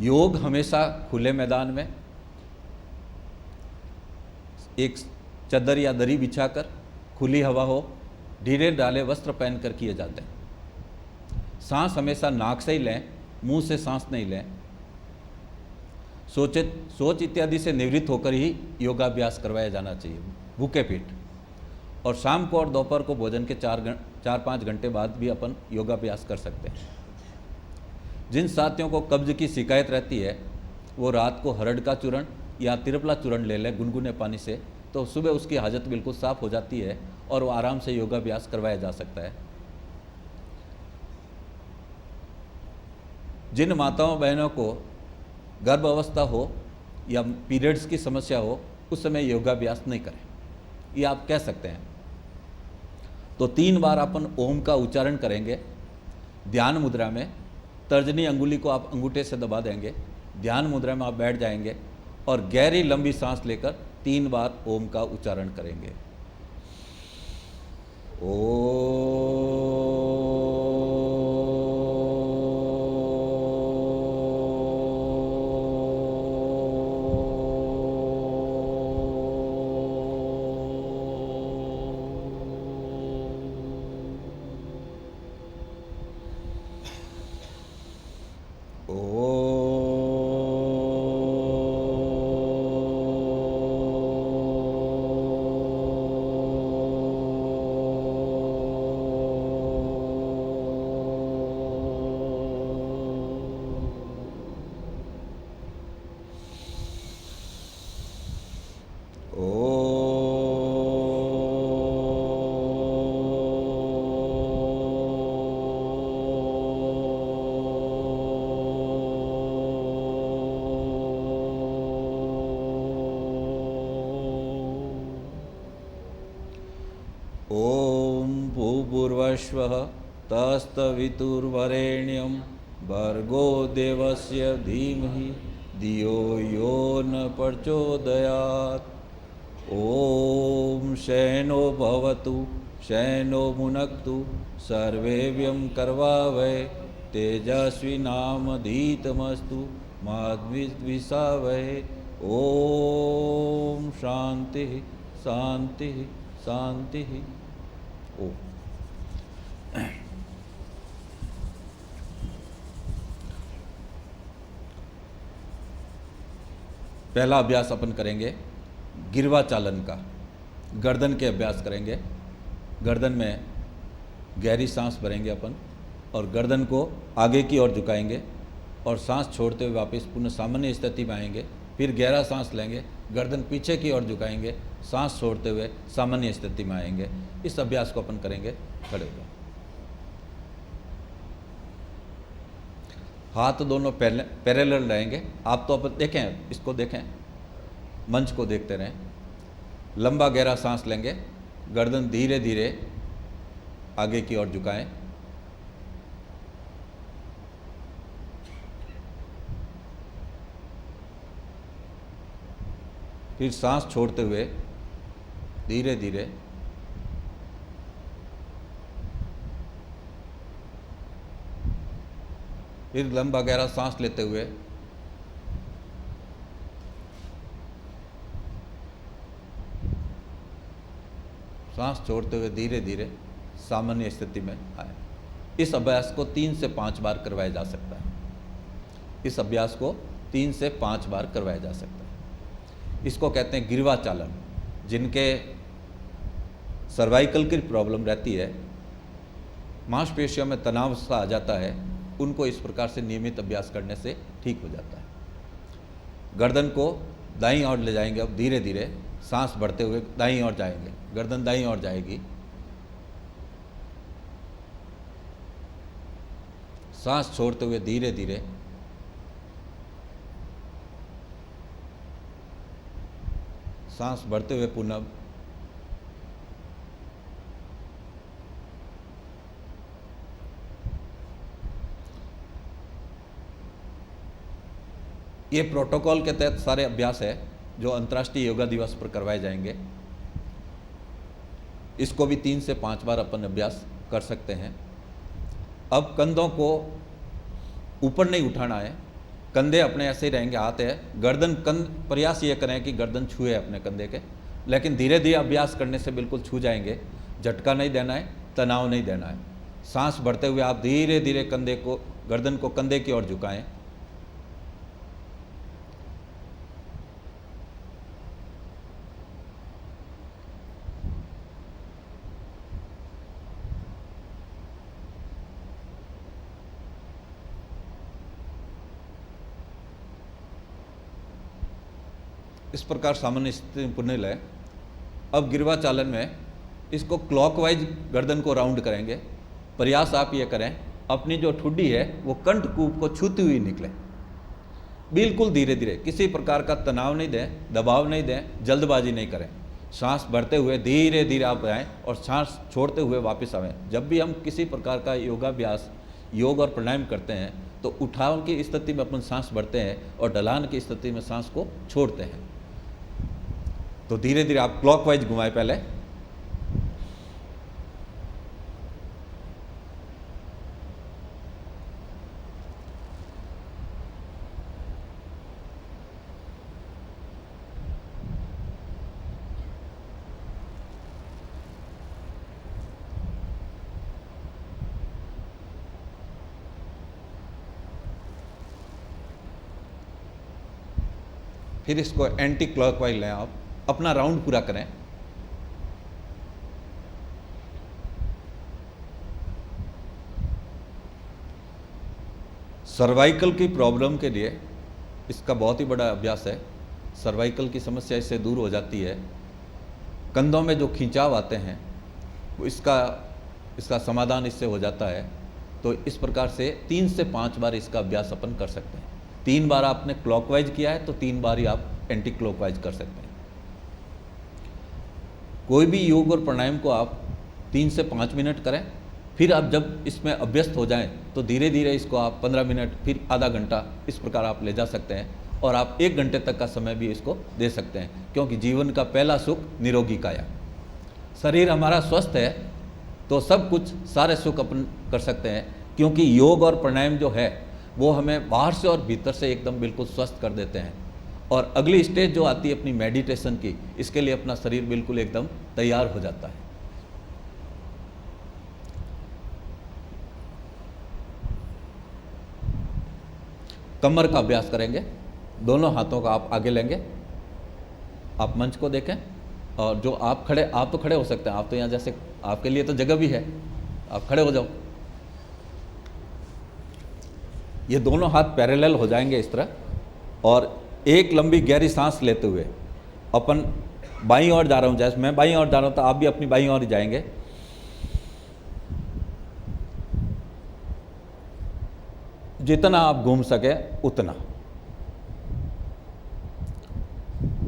योग हमेशा खुले मैदान में एक चादर या दरी बिछाकर, खुली हवा हो, ढीले ढाले वस्त्र पहनकर किए जाते हैं। सांस हमेशा नाक से ही लें, मुंह से सांस नहीं लें। सोच इत्यादि से निवृत्त होकर ही योगाभ्यास करवाया जाना चाहिए, भूखे पेट। और शाम को और दोपहर को भोजन के 4-5 घंटे बाद भी अपन योगाभ्यास कर सकते हैं। जिन साथियों को कब्ज की शिकायत रहती है वो रात को हरड़ का चूर्ण या त्रिफला चूर्ण ले लें गुनगुने पानी से, तो सुबह उसकी हाजत बिल्कुल साफ हो जाती है और वो आराम से योगाभ्यास करवाया जा सकता है। जिन माताओं बहनों को गर्भ अवस्था हो या पीरियड्स की समस्या हो, उस समय योगाभ्यास नहीं करें, ये आप कह सकते हैं। तो 3 बार अपन ओम का उच्चारण करेंगे ध्यान मुद्रा में। तर्जनी अंगुली को आप अंगूठे से दबा देंगे, ध्यान मुद्रा में आप बैठ जाएंगे और गहरी लंबी सांस लेकर 3 बार ओम का उच्चारण करेंगे। ओ तत्सवितुर्वरेण्यं तस्तवितुर्वरेण्यं भर्गो देवस्य धीमहि धियो यो न प्रचोदयात्। ॐ शयनो भवतु शयनो भुनक्तु सर्वेभ्यं कर्वावै तेजस्विनामधीतमस्तु मा द्विषावै। ओम शांति शांति शांति। ओम। पहला अभ्यास अपन करेंगे गिरवा चालन का। गर्दन के अभ्यास करेंगे। गर्दन में गहरी सांस भरेंगे अपन और गर्दन को आगे की ओर झुकाएंगे और सांस छोड़ते हुए वापस पुनः सामान्य स्थिति में आएंगे। फिर गहरा सांस लेंगे, गर्दन पीछे की ओर झुकाएंगे, सांस छोड़ते हुए सामान्य स्थिति में आएंगे। इस अभ्यास को अपन करेंगे खड़े होकर। हाथ दोनों पैरेलल रहेंगे। आप तो अपन देखें, इसको देखें, मंच को देखते रहें। लंबा गहरा सांस लेंगे, गर्दन धीरे धीरे आगे की ओर झुकाएं। फिर सांस छोड़ते हुए धीरे धीरे फिर लंबा गहरा सांस लेते हुए सांस छोड़ते हुए धीरे धीरे सामान्य स्थिति में आए। इस अभ्यास को 3 से 5 बार करवाया जा सकता है। इस अभ्यास को 3 से 5 बार करवाया जा सकता है। इसको कहते हैं गिरवा चालन। जिनके सर्वाइकल की प्रॉब्लम रहती है, मांसपेशियों में तनाव सा आ जाता है, उनको इस प्रकार से नियमित अभ्यास करने से ठीक हो जाता है। गर्दन को दाईं ओर ले जाएंगे। अब धीरे धीरे सांस बढ़ते हुए दाईं ओर जाएंगे। गर्दन दाईं ओर जाएगी। सांस छोड़ते हुए धीरे धीरे सांस बढ़ते हुए पुनः ये प्रोटोकॉल के तहत सारे अभ्यास है जो अंतर्राष्ट्रीय योगा दिवस पर करवाए जाएंगे। इसको भी 3 से 5 बार अपन अभ्यास कर सकते हैं। अब कंधों को ऊपर नहीं उठाना है, कंधे अपने ऐसे ही रहेंगे, हाथ है, गर्दन प्रयास ये करें कि गर्दन छुए अपने कंधे के, लेकिन धीरे धीरे अभ्यास करने से बिल्कुल छू जाएंगे। झटका नहीं देना है, तनाव नहीं देना है। सांस बढ़ते हुए आप धीरे धीरे गर्दन को कंधे की ओर झुकाएं। इस प्रकार सामान्य स्थिति में पुनः लें। अब गिरवा चालन में इसको क्लॉकवाइज गर्दन को राउंड करेंगे। प्रयास आप ये करें अपनी जो ठुड्डी है वो कंठकूप को छूती हुई निकले, बिल्कुल धीरे धीरे, किसी प्रकार का तनाव नहीं दें, दबाव नहीं दें, जल्दबाजी नहीं करें। सांस बढ़ते हुए धीरे धीरे आप आएँ और सांस छोड़ते हुए वापस आएँ। जब भी हम किसी प्रकार का योगाभ्यास, योग और प्राणायाम करते हैं तो उठाव की स्थिति में अपन सांस बढ़ते हैं और ढलान की स्थिति में सांस को छोड़ते हैं। तो धीरे धीरे आप क्लॉकवाइज घुमाएं पहले। फिर इसको एंटी क्लॉकवाइज लें, आप अपना राउंड पूरा करें। सर्वाइकल की प्रॉब्लम के लिए इसका बहुत ही बड़ा अभ्यास है। सर्वाइकल की समस्या इससे दूर हो जाती है। कंधों में जो खिंचाव आते हैं वो इसका समाधान इससे हो जाता है। तो इस प्रकार से 3 से 5 बार इसका अभ्यास अपन कर सकते हैं। 3 बार आपने क्लॉकवाइज किया है तो 3 बार ही आप एंटी क्लॉकवाइज कर सकते हैं। कोई भी योग और प्राणायाम को आप 3 से 5 मिनट करें फिर आप जब इसमें अभ्यस्त हो जाएं तो धीरे धीरे इसको आप 15 मिनट, फिर आधा घंटा, इस प्रकार आप ले जा सकते हैं। और आप 1 घंटे तक का समय भी इसको दे सकते हैं, क्योंकि जीवन का पहला सुख निरोगी काया। शरीर हमारा स्वस्थ है तो सब कुछ, सारे सुख अपन कर सकते हैं, क्योंकि योग और प्राणायाम जो है वो हमें बाहर से और भीतर से एकदम बिल्कुल स्वस्थ कर देते हैं। और अगली स्टेज जो आती है अपनी मेडिटेशन की, इसके लिए अपना शरीर बिल्कुल एकदम तैयार हो जाता है। कमर का अभ्यास करेंगे। दोनों हाथों का आप आगे लेंगे, आप मंच को देखें, और जो आप तो खड़े हो सकते हैं, आप तो यहाँ जैसे आपके लिए तो जगह भी है, आप खड़े हो जाओ। ये दोनों हाथ पैरेलल हो जाएंगे इस तरह, और एक लंबी गहरी सांस लेते हुए अपन बाईं ओर जा रहा हूँ, जैसे मैं बाईं ओर जा रहा हूँ तो आप भी अपनी बाईं ओर ही जाएंगे। जितना आप घूम सके उतना।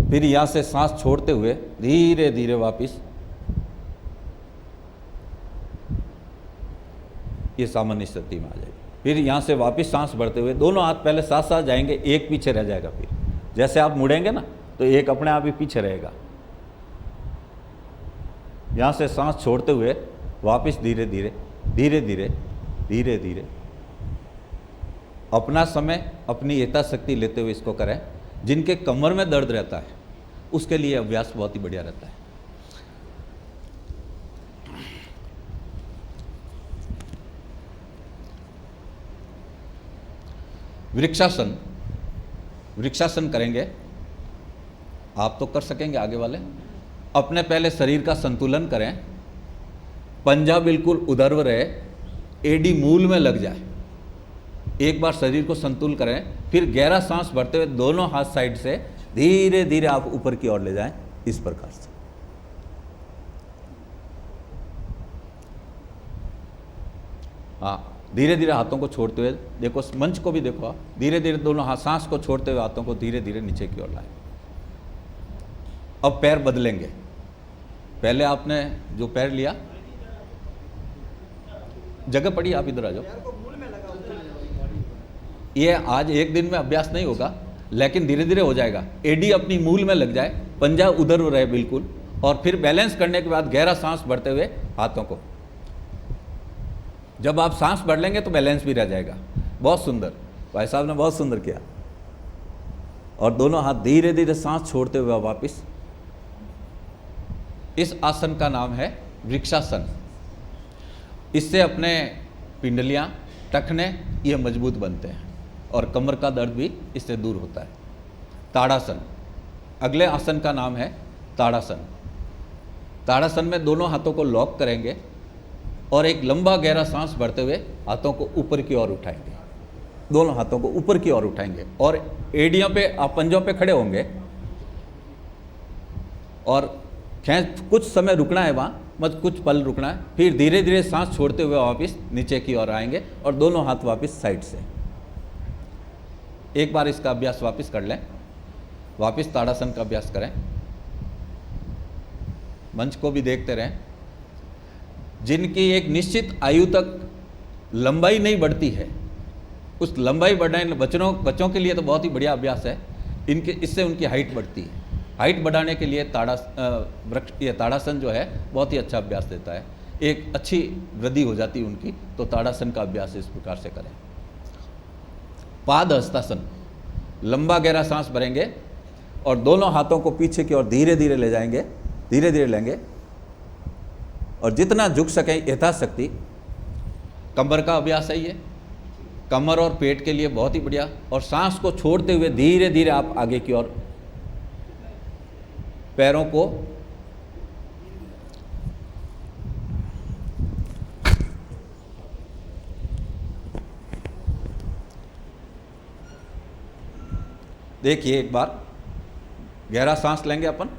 फिर यहाँ से सांस छोड़ते हुए धीरे धीरे वापस ये सामान्य स्थिति में आ जाएगी। फिर यहाँ से वापस सांस भरते हुए दोनों हाथ पहले साथ साथ जाएंगे, एक पीछे रह जाएगा। फिर जैसे आप मुड़ेंगे ना तो एक अपने आप ही पीछे रहेगा। यहाँ से सांस छोड़ते हुए वापस धीरे धीरे धीरे धीरे धीरे धीरे अपना समय, अपनी यथाशक्ति लेते हुए इसको करें। जिनके कमर में दर्द रहता है उसके लिए अभ्यास बहुत ही बढ़िया रहता है। वृक्षासन, वृक्षासन करेंगे। आप तो कर सकेंगे आगे वाले। अपने पहले शरीर का संतुलन करें, पंजा बिल्कुल उदर्व रहे, एडी मूल में लग जाए। एक बार शरीर को संतुलन करें, फिर गहरा सांस भरते हुए दोनों हाथ साइड से धीरे धीरे आप ऊपर की ओर ले जाएं, इस प्रकार से। हाँ, धीरे धीरे हाथों को छोड़ते हुए देखो, मंच को भी देखो आप। धीरे धीरे दोनों हाथ, सांस को छोड़ते हुए हाथों को धीरे धीरे नीचे की ओर लाएं। अब पैर बदलेंगे। पहले आपने जो पैर लिया, जगह पड़ी, आप इधर आ जाओ। ये आज एक दिन में अभ्यास नहीं होगा, लेकिन धीरे धीरे हो जाएगा। एडी अपनी मूल में लग जाए, पंजा उधर रहे बिल्कुल, और फिर बैलेंस करने के बाद गहरा सांस भरते हुए हाथों को। जब आप सांस भर लेंगे तो बैलेंस भी रह जाएगा। बहुत सुंदर, भाई साहब ने बहुत सुंदर किया। और दोनों हाथ धीरे धीरे सांस छोड़ते हुए वापस। इस आसन का नाम है वृक्षासन। इससे अपने पिंडलियां, टखने ये मजबूत बनते हैं और कमर का दर्द भी इससे दूर होता है। ताड़ासन, अगले आसन का नाम है ताड़ासन। ताड़ासन में दोनों हाथों को लॉक करेंगे और एक लंबा गहरा सांस भरते हुए हाथों को ऊपर की ओर उठाएंगे। दोनों हाथों को ऊपर की ओर उठाएंगे और एड़ियों पे, आप पंजों पे खड़े होंगे और कुछ समय रुकना है वहाँ, मत कुछ पल रुकना है। फिर धीरे धीरे सांस छोड़ते हुए वापस नीचे की ओर आएंगे और दोनों हाथ वापस साइड से। एक बार इसका अभ्यास वापस कर लें, वापस ताड़ासन का अभ्यास करें। मंच को भी देखते रहें। जिनकी एक निश्चित आयु तक लंबाई नहीं बढ़ती है, उस लंबाई बढ़ाने, बच्चों के लिए तो बहुत ही बढ़िया अभ्यास है। इससे उनकी हाइट बढ़ती है। हाइट बढ़ाने के लिए ताड़ासन जो है बहुत ही अच्छा अभ्यास देता है। एक अच्छी वृद्धि हो जाती है उनकी, तो ताड़ासन का अभ्यास इस प्रकार से करें। पाद हस्तासन, लंबा गहरा सांस भरेंगे और दोनों हाथों को पीछे की ओर धीरे धीरे ले जाएंगे, धीरे धीरे लेंगे और जितना झुक सकें यथाशक्ति। कमर का अभ्यास है ये, कमर और पेट के लिए बहुत ही बढ़िया। और सांस को छोड़ते हुए धीरे धीरे आप आगे की ओर पैरों को देखिए, एक बार गहरा सांस लेंगे अपन।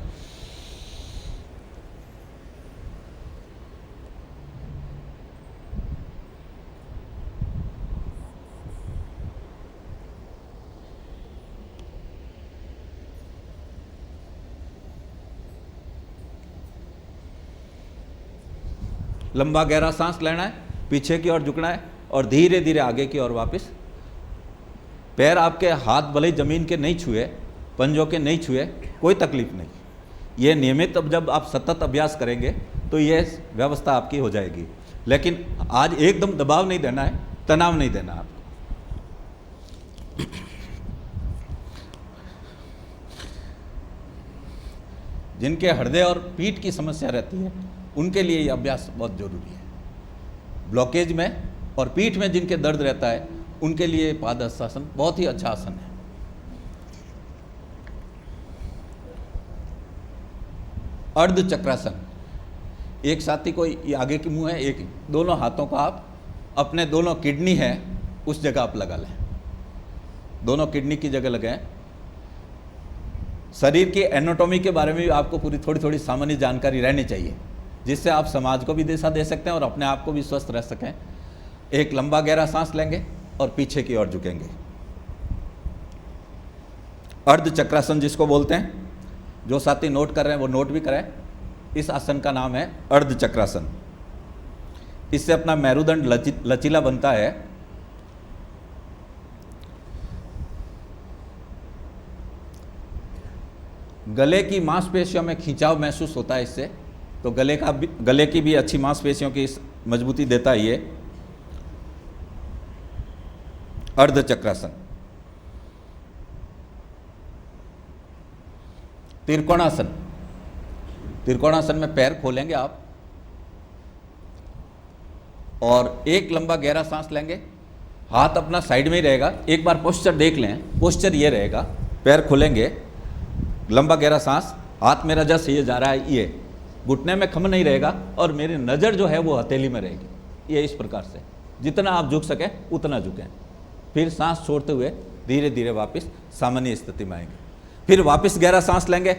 लंबा गहरा सांस लेना है पीछे की ओर झुकना है और धीरे धीरे आगे की ओर वापस। पैर आपके हाथ भले ही जमीन के नहीं छुए, पंजों के नहीं छुए, कोई तकलीफ नहीं। ये नियमित अब जब आप सतत अभ्यास करेंगे तो ये व्यवस्था आपकी हो जाएगी। लेकिन आज एकदम दबाव नहीं देना है, तनाव नहीं देना आपको। जिनके हृदय और पीठ की समस्या रहती है उनके लिए ये अभ्यास बहुत जरूरी है। ब्लॉकेज में और पीठ में जिनके दर्द रहता है उनके लिए पादहस्तासन बहुत ही अच्छा आसन है। अर्ध चक्रासन, एक साथी को ये आगे की मुंह है, एक दोनों हाथों को आप अपने दोनों किडनी है उस जगह आप लगा लें, दोनों किडनी की जगह लगाएं। शरीर की एनाटॉमी के बारे में भी आपको पूरी थोड़ी थोड़ी सामान्य जानकारी रहनी चाहिए, जिससे आप समाज को भी दिशा दे सकते हैं और अपने आप को भी स्वस्थ रह सकें। एक लंबा गहरा सांस लेंगे और पीछे की ओर झुकेंगे। अर्ध चक्रासन जिसको बोलते हैं, जो साथी नोट कर रहे हैं वो नोट भी करें। इस आसन का नाम है अर्ध चक्रासन। इससे अपना मेरुदंड लचीला बनता है। गले की मांसपेशियों में खिंचाव महसूस होता है इससे, तो गले की भी अच्छी मांसपेशियों की मजबूती देता है ये अर्ध चक्रासन। त्रिकोणासन, त्रिकोणासन में पैर खोलेंगे आप और एक लंबा गहरा सांस लेंगे। हाथ अपना साइड में ही रहेगा। एक बार पोस्चर देख लें, पोस्चर ये रहेगा, पैर खोलेंगे, लंबा गहरा सांस, हाथ मेरा जैसे ये जा रहा है, ये घुटने में खम नहीं रहेगा और मेरी नज़र जो है वो हथेली में रहेगी। ये इस प्रकार से जितना आप झुक सकें उतना झुकें। फिर सांस छोड़ते हुए धीरे धीरे वापस सामान्य स्थिति में आएंगे। फिर वापस गहरा सांस लेंगे,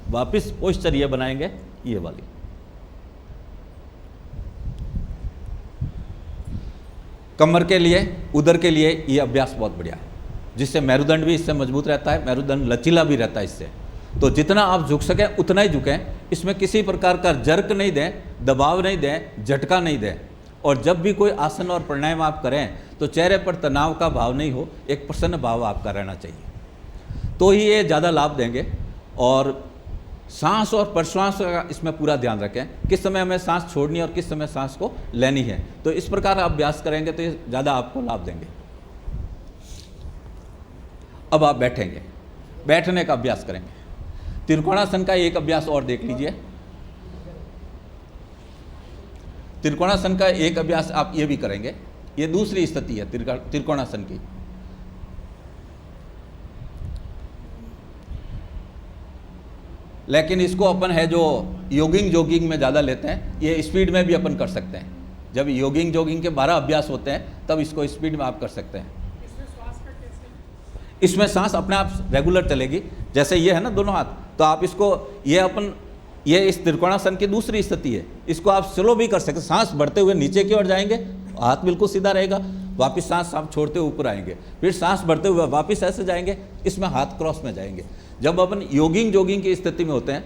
वापस पोस्चर ये बनाएंगे, ये वाली। कमर के लिए, उदर के लिए ये अभ्यास बहुत बढ़िया है, जिससे मेरुदंड भी इससे मजबूत रहता है, मेरुदंड लचीला भी रहता है इससे। तो जितना आप झुक सकें उतना ही झुकें। इसमें किसी प्रकार का जर्क नहीं दें, दबाव नहीं दें, झटका नहीं दें। और जब भी कोई आसन और प्राणायाम आप करें तो चेहरे पर तनाव का भाव नहीं हो, एक प्रसन्न भाव आपका रहना चाहिए, तो ही ये ज़्यादा लाभ देंगे। और सांस और प्रश्वास का इसमें पूरा ध्यान रखें, किस समय हमें सांस छोड़नी है और किस समय सांस को लेनी है। तो इस प्रकार आप अभ्यास करेंगे तो ये ज़्यादा आपको लाभ देंगे। अब आप बैठेंगे, बैठने का अभ्यास करेंगे। त्रिकोणासन का एक अभ्यास और देख लीजिए। त्रिकोणासन का एक अभ्यास आप ये भी करेंगे, ये दूसरी स्थिति है त्रिकोणासन की। लेकिन इसको अपन है जो जॉगिंग में ज़्यादा लेते हैं, ये स्पीड में भी अपन कर सकते हैं। जब जॉगिंग के 12 अभ्यास होते हैं तब इसको स्पीड में आप कर सकते हैं। इसमें सांस अपने आप रेगुलर चलेगी। जैसे ये है ना दोनों हाथ, तो आप इसको ये इस त्रिकोणासन की दूसरी स्थिति है, इसको आप स्लो भी कर सकते। सांस बढ़ते हुए नीचे की ओर जाएंगे, हाथ बिल्कुल सीधा रहेगा, वापस सांस आप छोड़ते हुए ऊपर आएंगे, फिर सांस बढ़ते हुए वापस ऐसे जाएंगे, इसमें हाथ क्रॉस में जाएंगे। जब अपन जॉगिंग की स्थिति में होते हैं,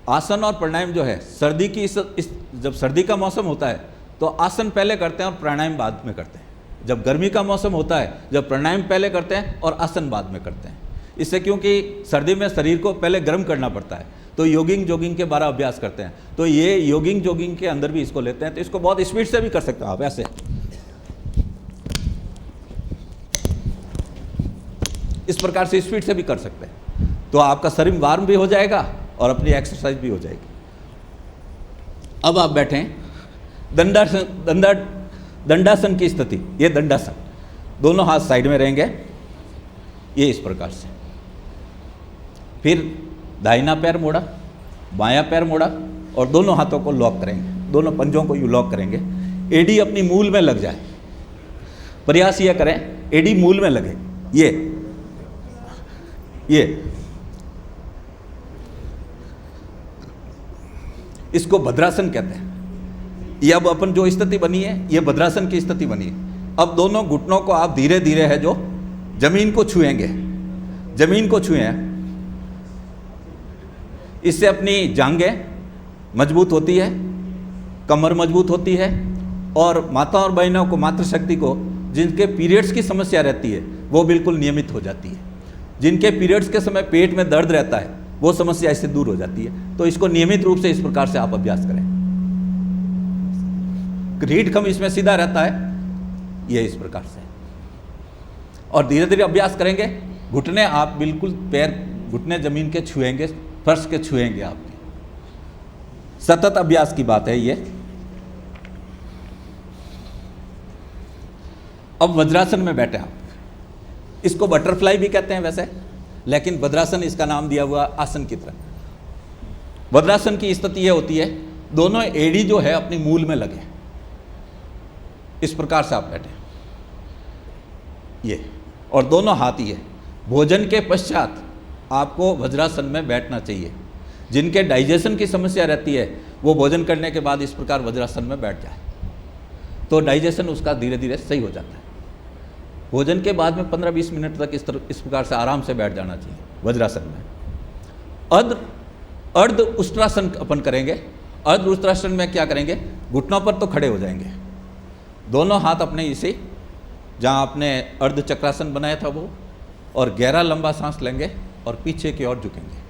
आसन और प्राणायाम जो है सर्दी की जब सर्दी का मौसम होता है तो आसन पहले करते हैं और प्राणायाम बाद में करते हैं। जब गर्मी का मौसम होता है, जब प्राणायाम पहले करते हैं और आसन बाद में करते हैं। इससे क्योंकि सर्दी में शरीर को पहले गर्म करना पड़ता है, तो जॉगिंग के 12 अभ्यास करते हैं। तो ये जॉगिंग के अंदर भी इसको लेते हैं। तो इसको बहुत स्पीड से भी कर सकते हो आप, ऐसे इस प्रकार से स्पीड से भी कर सकते हैं। तो आपका शरीर वार्म भी हो जाएगा और अपनी एक्सरसाइज भी हो जाएगी। अब आप बैठें, दंडासन की स्थिति, ये दंडासन, दोनों हाथ साइड में रहेंगे, ये इस प्रकार से। फिर दाहिना पैर मोड़ा, बायां पैर मोड़ा और दोनों हाथों को लॉक करेंगे, दोनों पंजों को यूँ लॉक करेंगे। एडी अपनी मूल में लग जाए, प्रयास ये करें एडी मूल में लगे। ये इसको भद्रासन कहते हैं। ये अब अपन जो स्थिति बनी है, ये भद्रासन की स्थिति बनी है। अब दोनों घुटनों को आप धीरे धीरे है जो जमीन को छुएंगे, जमीन को छुएं। इससे अपनी जांघें मजबूत होती है, कमर मजबूत होती है और माता और बहनों को, मातृशक्ति को जिनके पीरियड्स की समस्या रहती है वो बिल्कुल नियमित हो जाती है। जिनके पीरियड्स के समय पेट में दर्द रहता है वो समस्या इससे दूर हो जाती है। तो इसको नियमित रूप से इस प्रकार से आप अभ्यास करें। रीढ़ खम इसमें सीधा रहता है, ये इस प्रकार से। और धीरे धीरे अभ्यास करेंगे। घुटने आप बिल्कुल पैर, घुटने जमीन के छुएंगे, फर्श के छुएंगे आपके। सतत अभ्यास की बात है ये। अब वज्रासन में बैठे आप। इसको बटरफ्लाई भी कहते हैं वैसे, लेकिन वज्रासन इसका नाम दिया हुआ आसन की तरह। वज्रासन की स्थिति यह होती है, दोनों एड़ी जो है अपनी मूल में लगे, इस प्रकार से आप बैठे ये, और दोनों हाथ ये। भोजन के पश्चात आपको वज्रासन में बैठना चाहिए। जिनके डाइजेशन की समस्या रहती है वो भोजन करने के बाद इस प्रकार वज्रासन में बैठ जाए तो डाइजेशन उसका धीरे धीरे सही हो जाता है। भोजन के बाद में 15-20 मिनट तक इस प्रकार से आराम से बैठ जाना चाहिए वज्रासन में। अर्ध उष्ट्रासन अपन करेंगे। अर्ध उष्ट्रासन में क्या करेंगे, घुटनों पर तो खड़े हो जाएंगे, दोनों हाथ अपने इसे जहाँ आपने अर्ध चक्रासन बनाया था वो, और गहरा लंबा सांस लेंगे और पीछे की ओर झुकेंगे।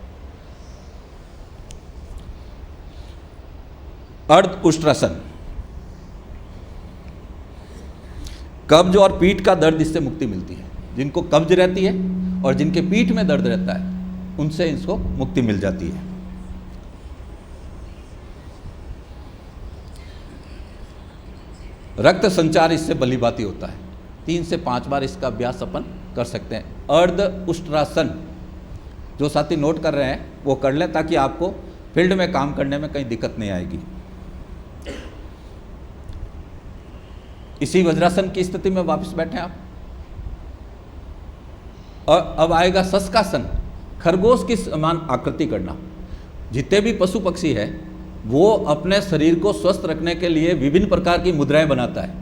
अर्ध उष्ट्रासन। कब्ज और पीठ का दर्द इससे मुक्ति मिलती है। जिनको कब्ज रहती है और जिनके पीठ में दर्द रहता है उनसे इसको मुक्ति मिल जाती है। रक्त संचार इससे भलीभांति होता है। 3 से 5 बार इसका अभ्यास अपन कर सकते हैं। अर्ध उष्ट्रासन जो साथी नोट कर रहे हैं वो कर लें ताकि आपको फील्ड में काम करने में कहीं दिक्कत नहीं आएगी। इसी वज्रासन की स्थिति में वापस बैठे आप। और अब आएगा शस्कासन, खरगोश की समान आकृति करना। जितने भी पशु पक्षी है वो अपने शरीर को स्वस्थ रखने के लिए विभिन्न प्रकार की मुद्राएं बनाता है,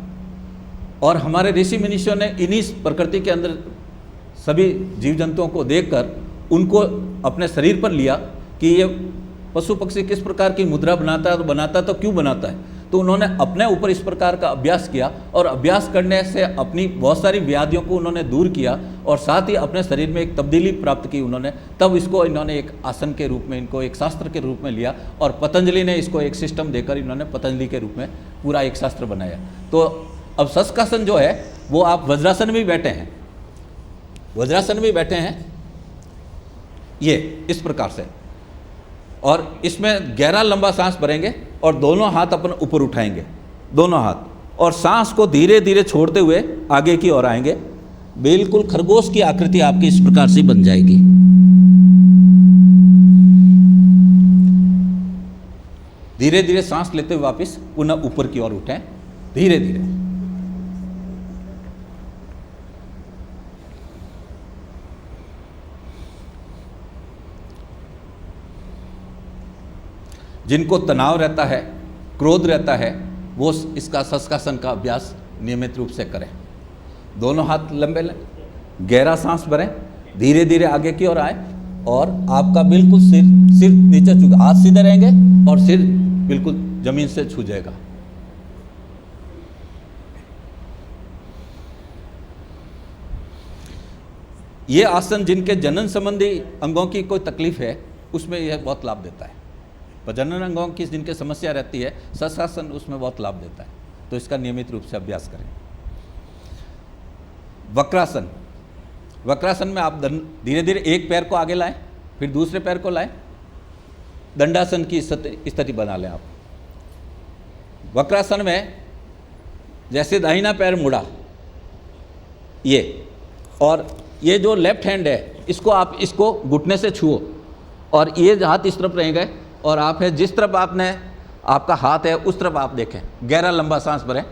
और हमारे ऋषि मुनियों ने इन्हीं प्रकृति के अंदर सभी जीव जंतुओं को देखकर उनको अपने शरीर पर लिया कि ये पशु पक्षी किस प्रकार की मुद्रा बनाता तो क्यों बनाता है। तो उन्होंने अपने ऊपर इस प्रकार का अभ्यास किया, और अभ्यास करने से अपनी बहुत सारी व्याधियों को उन्होंने दूर किया, और साथ ही अपने शरीर में एक तब्दीली प्राप्त की उन्होंने। तब इसको इन्होंने एक आसन के रूप में, इनको एक शास्त्र के रूप में लिया, और पतंजलि ने इसको एक सिस्टम देकर इन्होंने पतंजलि के रूप में पूरा एक शास्त्र बनाया। तो अब शस्कासन जो है वो आप वज्रासन में भी बैठे हैं, वज्रासन में बैठे हैं ये इस प्रकार से, और इसमें गहरा लंबा सांस भरेंगे और दोनों हाथ अपन ऊपर उठाएंगे, दोनों हाथ, और सांस को धीरे धीरे छोड़ते हुए आगे की ओर आएंगे। बिल्कुल खरगोश की आकृति आपकी इस प्रकार से बन जाएगी। धीरे धीरे सांस लेते हुए वापस पुनः ऊपर की ओर उठें, धीरे धीरे। जिनको तनाव रहता है, क्रोध रहता है, वो इसका शस्कासन का अभ्यास नियमित रूप से करें। दोनों हाथ लंबे लें, गहरा सांस भरें, धीरे धीरे आगे की ओर आए, और आपका बिल्कुल सिर नीचे झुका, हाथ सीधे रहेंगे और सिर बिल्कुल जमीन से छू जाएगा। ये आसन जिनके जनन संबंधी अंगों की कोई तकलीफ है उसमें यह बहुत लाभ देता है। प्रजनन अंगों की जिनके समस्या रहती है, शस्कासन उसमें बहुत लाभ देता है। तो इसका नियमित रूप से अभ्यास करें। वक्रासन। वक्रासन में आप धीरे धीरे एक पैर को आगे लाएं, फिर दूसरे पैर को लाएं, दंडासन की स्थिति बना लें आप। वक्रासन में जैसे दाहिना पैर मुड़ा ये, और ये जो लेफ्ट हैंड है इसको आप इसको घुटने से छुओ, और ये हाथ इस तरफ रहेंगे, और आप है जिस तरफ आपका हाथ है उस तरफ आप देखें। गहरा लंबा सांस भरें।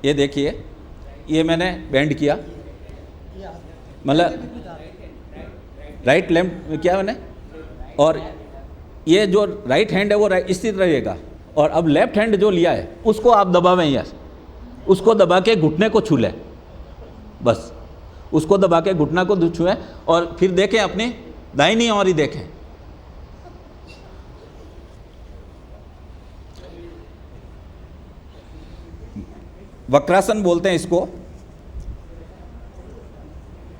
ये देखिए, ये मैंने बेंड किया, मतलब राइट लेफ्ट में किया मैंने, और ये जो राइट हैंड है वो स्थित रहेगा, और अब लेफ्ट हैंड जो लिया है उसको आप दबावें, यस उसको दबा के घुटने को छू लें, बस उसको दबा के घुटना को छुएं, और फिर देखें अपनी दाहिनी ओर ही देखें। वक्रासन बोलते हैं इसको।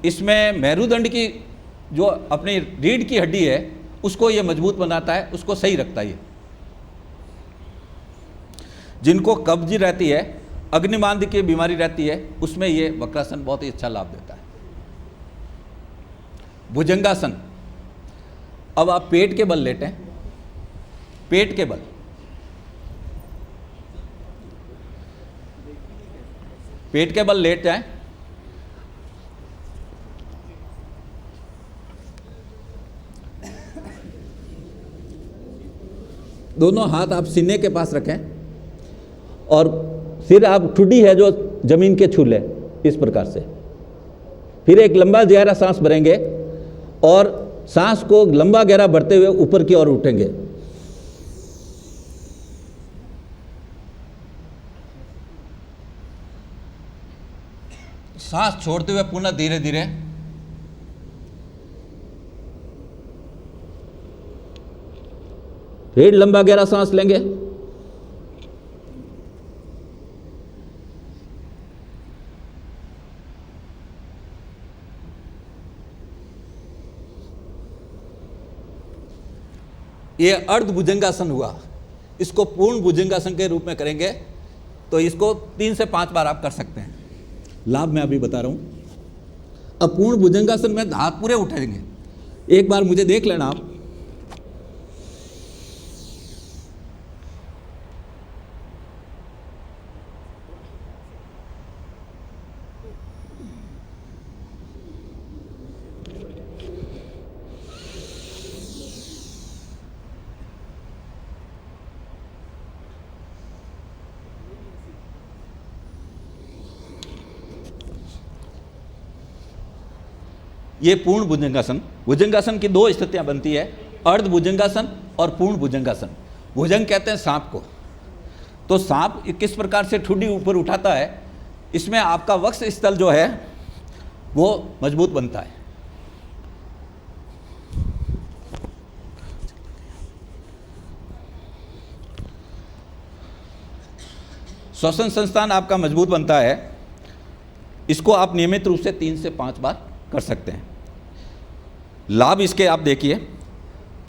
इसमें मेरुदंड की जो अपनी रीढ़ की हड्डी है उसको ये मजबूत बनाता है, उसको सही रखता है। जिनको कब्ज रहती है, अग्निमांद की बीमारी रहती है, उसमें ये वक्रासन बहुत ही अच्छा लाभ देता है। भुजंगासन, अब आप पेट के बल लेटें, पेट के बल, पेट के बल लेट जाएं। दोनों हाथ आप सीने के पास रखें और सिर आप ठुड्डी है जो जमीन के छू ले, इस प्रकार से। फिर एक लंबा गहरा सांस भरेंगे और सांस को लंबा गहरा भरते हुए ऊपर की ओर उठेंगे। सांस छोड़ते हुए पुनः धीरे धीरे फिर लंबा गहरा सांस लेंगे। ये अर्ध भुजंगासन हुआ। इसको पूर्ण भुजंगासन के रूप में करेंगे तो इसको 3 से 5 बार आप कर सकते हैं। लाभ मैं अभी बता रहा हूं। अब पूर्ण भुजंगासन में हाथ पूरे उठाएंगे। एक बार मुझे देख लेना आप। ये पूर्ण भुजंगासन। भुजंगासन की 2 स्थितियां बनती है, अर्ध भुजंगासन और पूर्ण भुजंगासन। भुजंग कहते हैं सांप को। तो सांप किस प्रकार से ठुड्डी ऊपर उठाता है, इसमें आपका वक्ष स्थल जो है वो मजबूत बनता है। श्वसन संस्थान आपका मजबूत बनता है। इसको आप नियमित रूप से 3 से 5 बार कर सकते हैं। लाभ इसके आप देखिए,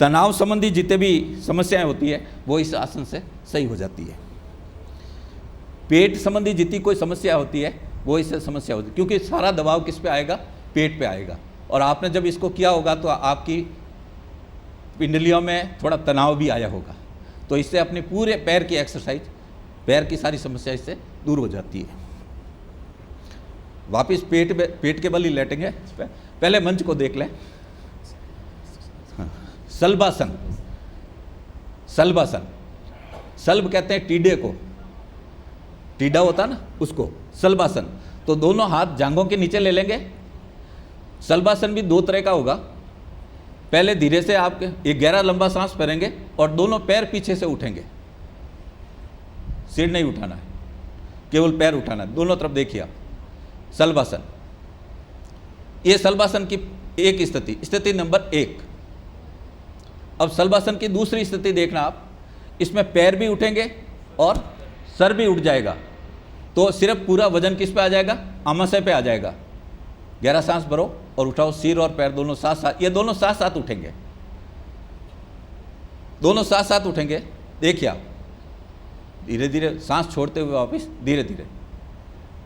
तनाव संबंधी जितने भी समस्याएं होती है वो इस आसन से सही हो जाती है। पेट संबंधी जितनी कोई समस्या होती है वो इससे समस्या होती है, क्योंकि सारा दबाव किस पे आएगा, पेट पे आएगा। और आपने जब इसको किया होगा तो आपकी पिंडलियों में थोड़ा तनाव भी आया होगा, तो इससे अपने पूरे पैर की एक्सरसाइज, पैर की सारी समस्या इससे दूर हो जाती है। वापिस पेट के बल ही लेटेंगे। पहले मंच को देख लें। सल्बासन, सल्बासन, सल्ब कहते हैं टीडे को, टीडा होता ना उसको, सल्बासन। तो दोनों हाथ जांघों के नीचे ले लेंगे। सल्बासन भी 2 तरह का होगा। पहले धीरे से आप एक गहरा लंबा सांस भरेंगे और दोनों पैर पीछे से उठेंगे। सिर नहीं उठाना है, केवल पैर उठाना है। दोनों तरफ देखिए आप। सल्बासन, ये सल्बासन की एक स्थिति, स्थिति नंबर 1। अब सल्बासन की दूसरी स्थिति देखना आप। इसमें पैर भी उठेंगे और सर भी उठ जाएगा, तो सिर्फ पूरा वजन किस पे आ जाएगा, आमाशय पे आ जाएगा। गहरा सांस भरो और उठाओ। सिर और पैर दोनों साथ साथ, ये दोनों साथ साथ उठेंगे, दोनों साथ साथ उठेंगे। देखिए आप, धीरे धीरे सांस छोड़ते हुए वापस धीरे धीरे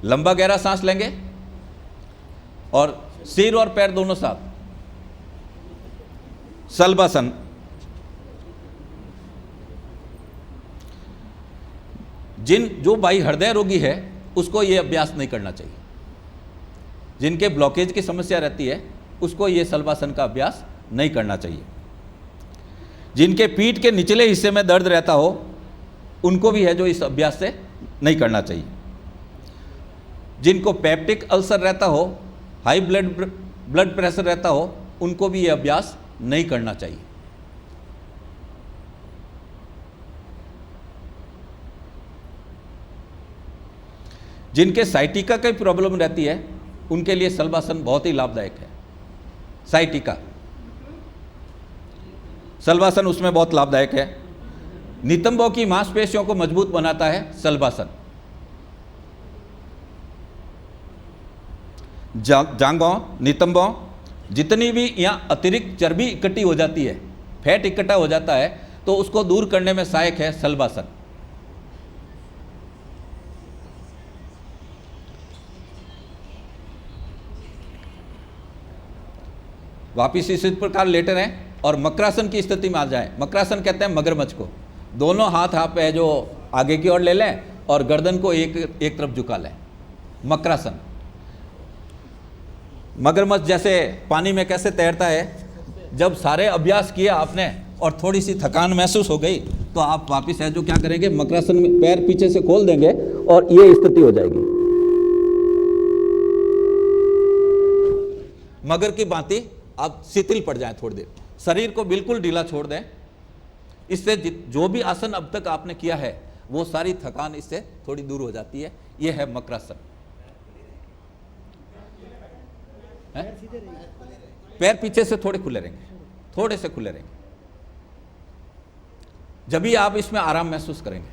लंबा गहरा सांस लेंगे और सिर और पैर दोनों साथ। सल्बासन, जो भाई हृदय रोगी है उसको ये अभ्यास नहीं करना चाहिए। जिनके ब्लॉकेज की समस्या रहती है उसको ये सल्बासन का अभ्यास नहीं करना चाहिए। जिनके पीठ के निचले हिस्से में दर्द रहता हो उनको भी है जो इस अभ्यास से नहीं करना चाहिए। जिनको पेप्टिक अल्सर रहता हो, हाई ब्लड प्रेशर रहता हो, उनको भी ये अभ्यास नहीं करना चाहिए। जिनके साइटिका की प्रॉब्लम रहती है उनके लिए सल्बासन बहुत ही लाभदायक है। साइटिका, शलभासन उसमें बहुत लाभदायक है। नितंबों की मांसपेशियों को मजबूत बनाता है शलभासन। जांघों, नितंबों, जितनी भी यहाँ अतिरिक्त चर्बी इकट्ठी हो जाती है, फैट इकट्ठा हो जाता है, तो उसको दूर करने में सहायक है शलभासन। वापिस इसी प्रकार लेटे रहें और मकरासन की स्थिति में आ जाए। मकरासन कहते हैं मगरमच्छ को। दोनों हाथ आप है जो आगे की ओर ले लें और गर्दन को एक तरफ झुका लें। मकरासन। मगरमच्छ जैसे पानी में कैसे तैरता है, जब सारे अभ्यास किया आपने और थोड़ी सी थकान महसूस हो गई तो आप वापिस है जो क्या करेंगे, मकरासन में पैर पीछे से खोल देंगे और ये स्थिति हो जाएगी, मगर की भांति आप शिथिल पड़ जाएं। थोड़ी देर शरीर को बिल्कुल ढीला छोड़ दें। इससे जो भी आसन अब तक आपने किया है वो सारी थकान इससे थोड़ी दूर हो जाती है। ये है मकरासन। पैर पीछे से थोड़े खुले रहेंगे, थोड़े से खुले रहेंगे, जब भी आप इसमें आराम महसूस करेंगे।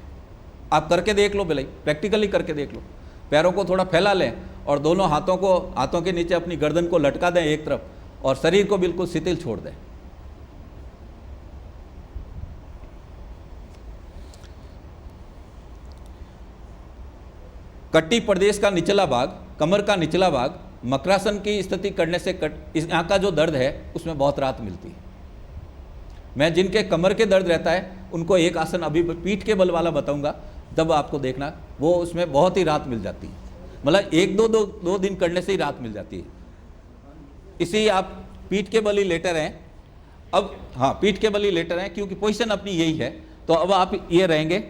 आप करके देख लो, भले प्रैक्टिकली करके देख लो। पैरों को थोड़ा फैला लें और दोनों हाथों के नीचे अपनी गर्दन को लटका दें एक तरफ और शरीर को बिल्कुल शिथिल छोड़ दें। कट्टी प्रदेश का निचला भाग, कमर का निचला भाग, मकरासन की स्थिति करने से यहाँ का जो दर्द है उसमें बहुत राहत मिलती है। मैं जिनके कमर के दर्द रहता है उनको एक आसन अभी पीठ के बल वाला बताऊंगा, तब आपको देखना वो उसमें बहुत ही राहत मिल जाती है। मतलब एक दो दिन करने से ही राहत मिल जाती है। इसी आप पीठ के बल ही लेटे रहें। अब हाँ, पीठ के बल ही लेटे रहें क्योंकि पोजीशन अपनी यही है। तो अब आप ये रहेंगे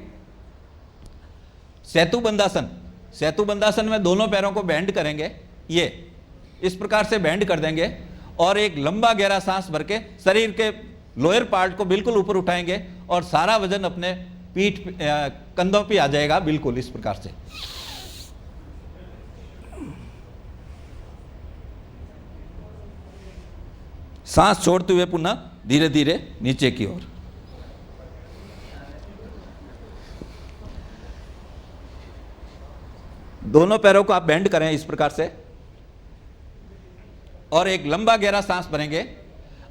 सेतु बंधासन। सेतु बंधासन में दोनों पैरों को बेंड करेंगे, ये इस प्रकार से बेंड कर देंगे और एक लंबा गहरा सांस भर के शरीर के लोअर पार्ट को बिल्कुल ऊपर उठाएंगे और सारा वजन अपने पीठ कंधों पे आ जाएगा, बिल्कुल इस प्रकार से। सांस छोड़ते हुए पुनः धीरे धीरे नीचे की ओर। दोनों पैरों को आप बेंड करें इस प्रकार से और एक लंबा गहरा सांस भरेंगे,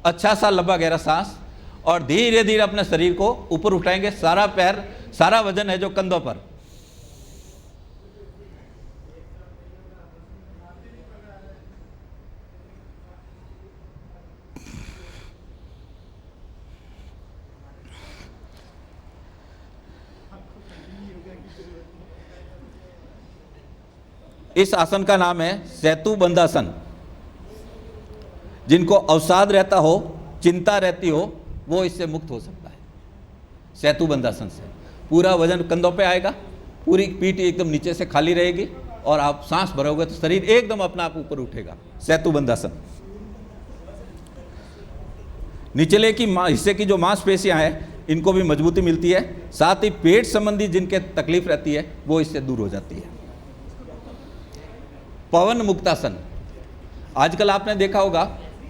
अच्छा सा लंबा गहरा सांस, और धीरे धीरे अपने शरीर को ऊपर उठाएंगे। सारा पैर, सारा वजन है जो कंधों पर। इस आसन का नाम है सेतु बंधासन। जिनको अवसाद रहता हो, चिंता रहती हो, वो इससे मुक्त हो सकता है। सेतु बंधासन से पूरा वजन कंधों पे आएगा, पूरी पीठ एकदम नीचे से खाली रहेगी और आप सांस भरोगे तो शरीर एकदम अपना आप ऊपर उठेगा। सेतु बंधासन। निचले की हिस्से की जो मांसपेशियां हैं इनको भी मजबूती मिलती है, साथ ही पेट संबंधी जिनके तकलीफ रहती है वो इससे दूर हो जाती है। पवन मुक्तासन। आजकल आपने देखा होगा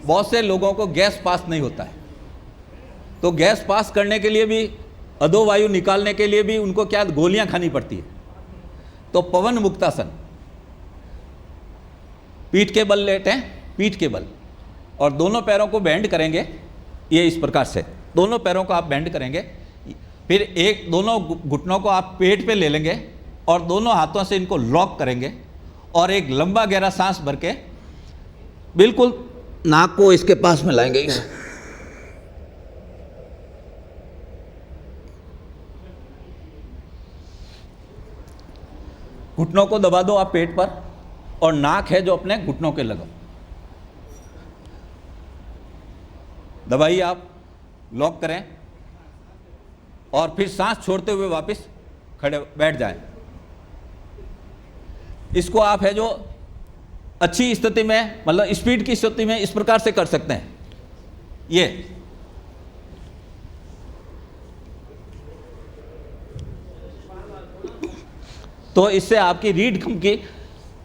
बहुत से लोगों को गैस पास नहीं होता है, तो गैस पास करने के लिए भी, अधोवायु निकालने के लिए भी उनको क्या गोलियां खानी पड़ती है। तो पवन मुक्तासन, पीठ के बल लेटें, पीठ के बल, और दोनों पैरों को बेंड करेंगे ये इस प्रकार से। दोनों पैरों को आप बेंड करेंगे, फिर दोनों घुटनों को आप पेट पे ले लेंगे और दोनों हाथों से इनको लॉक करेंगे और एक लंबा गहरा सांस भर के बिल्कुल नाक को इसके पास में लाएंगे। घुटनों को दबा दो आप पेट पर और नाक है जो अपने घुटनों के लगाओ। दबाइए आप, लॉक करें और फिर सांस छोड़ते हुए वापस खड़े बैठ जाएं। इसको आप है जो अच्छी स्थिति में, मतलब स्पीड की स्थिति में इस प्रकार से कर सकते हैं। ये तो इससे आपकी रीढ़ की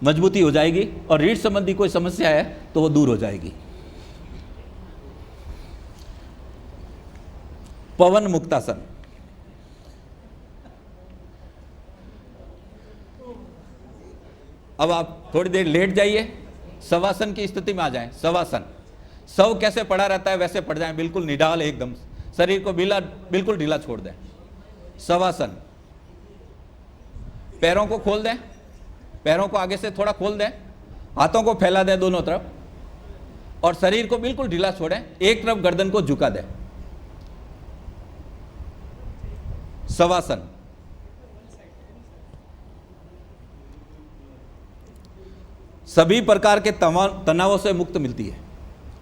मजबूती हो जाएगी और रीढ़ संबंधी कोई समस्या है तो वो दूर हो जाएगी। पवन मुक्तासन। अब आप थोड़ी देर लेट जाइए, शवासन की स्थिति में आ जाएं। शवासन, शव कैसे पड़ा रहता है वैसे पड़ जाएं, बिल्कुल निडाल एकदम, शरीर को बिल्कुल ढीला छोड़ दें। शवासन, पैरों को खोल दें, पैरों को आगे से थोड़ा खोल दें, हाथों को फैला दें दोनों तरफ और शरीर को बिल्कुल ढीला छोड़ें, एक तरफ गर्दन को झुका दें। शवासन। सभी प्रकार के तनावों से मुक्त मिलती है।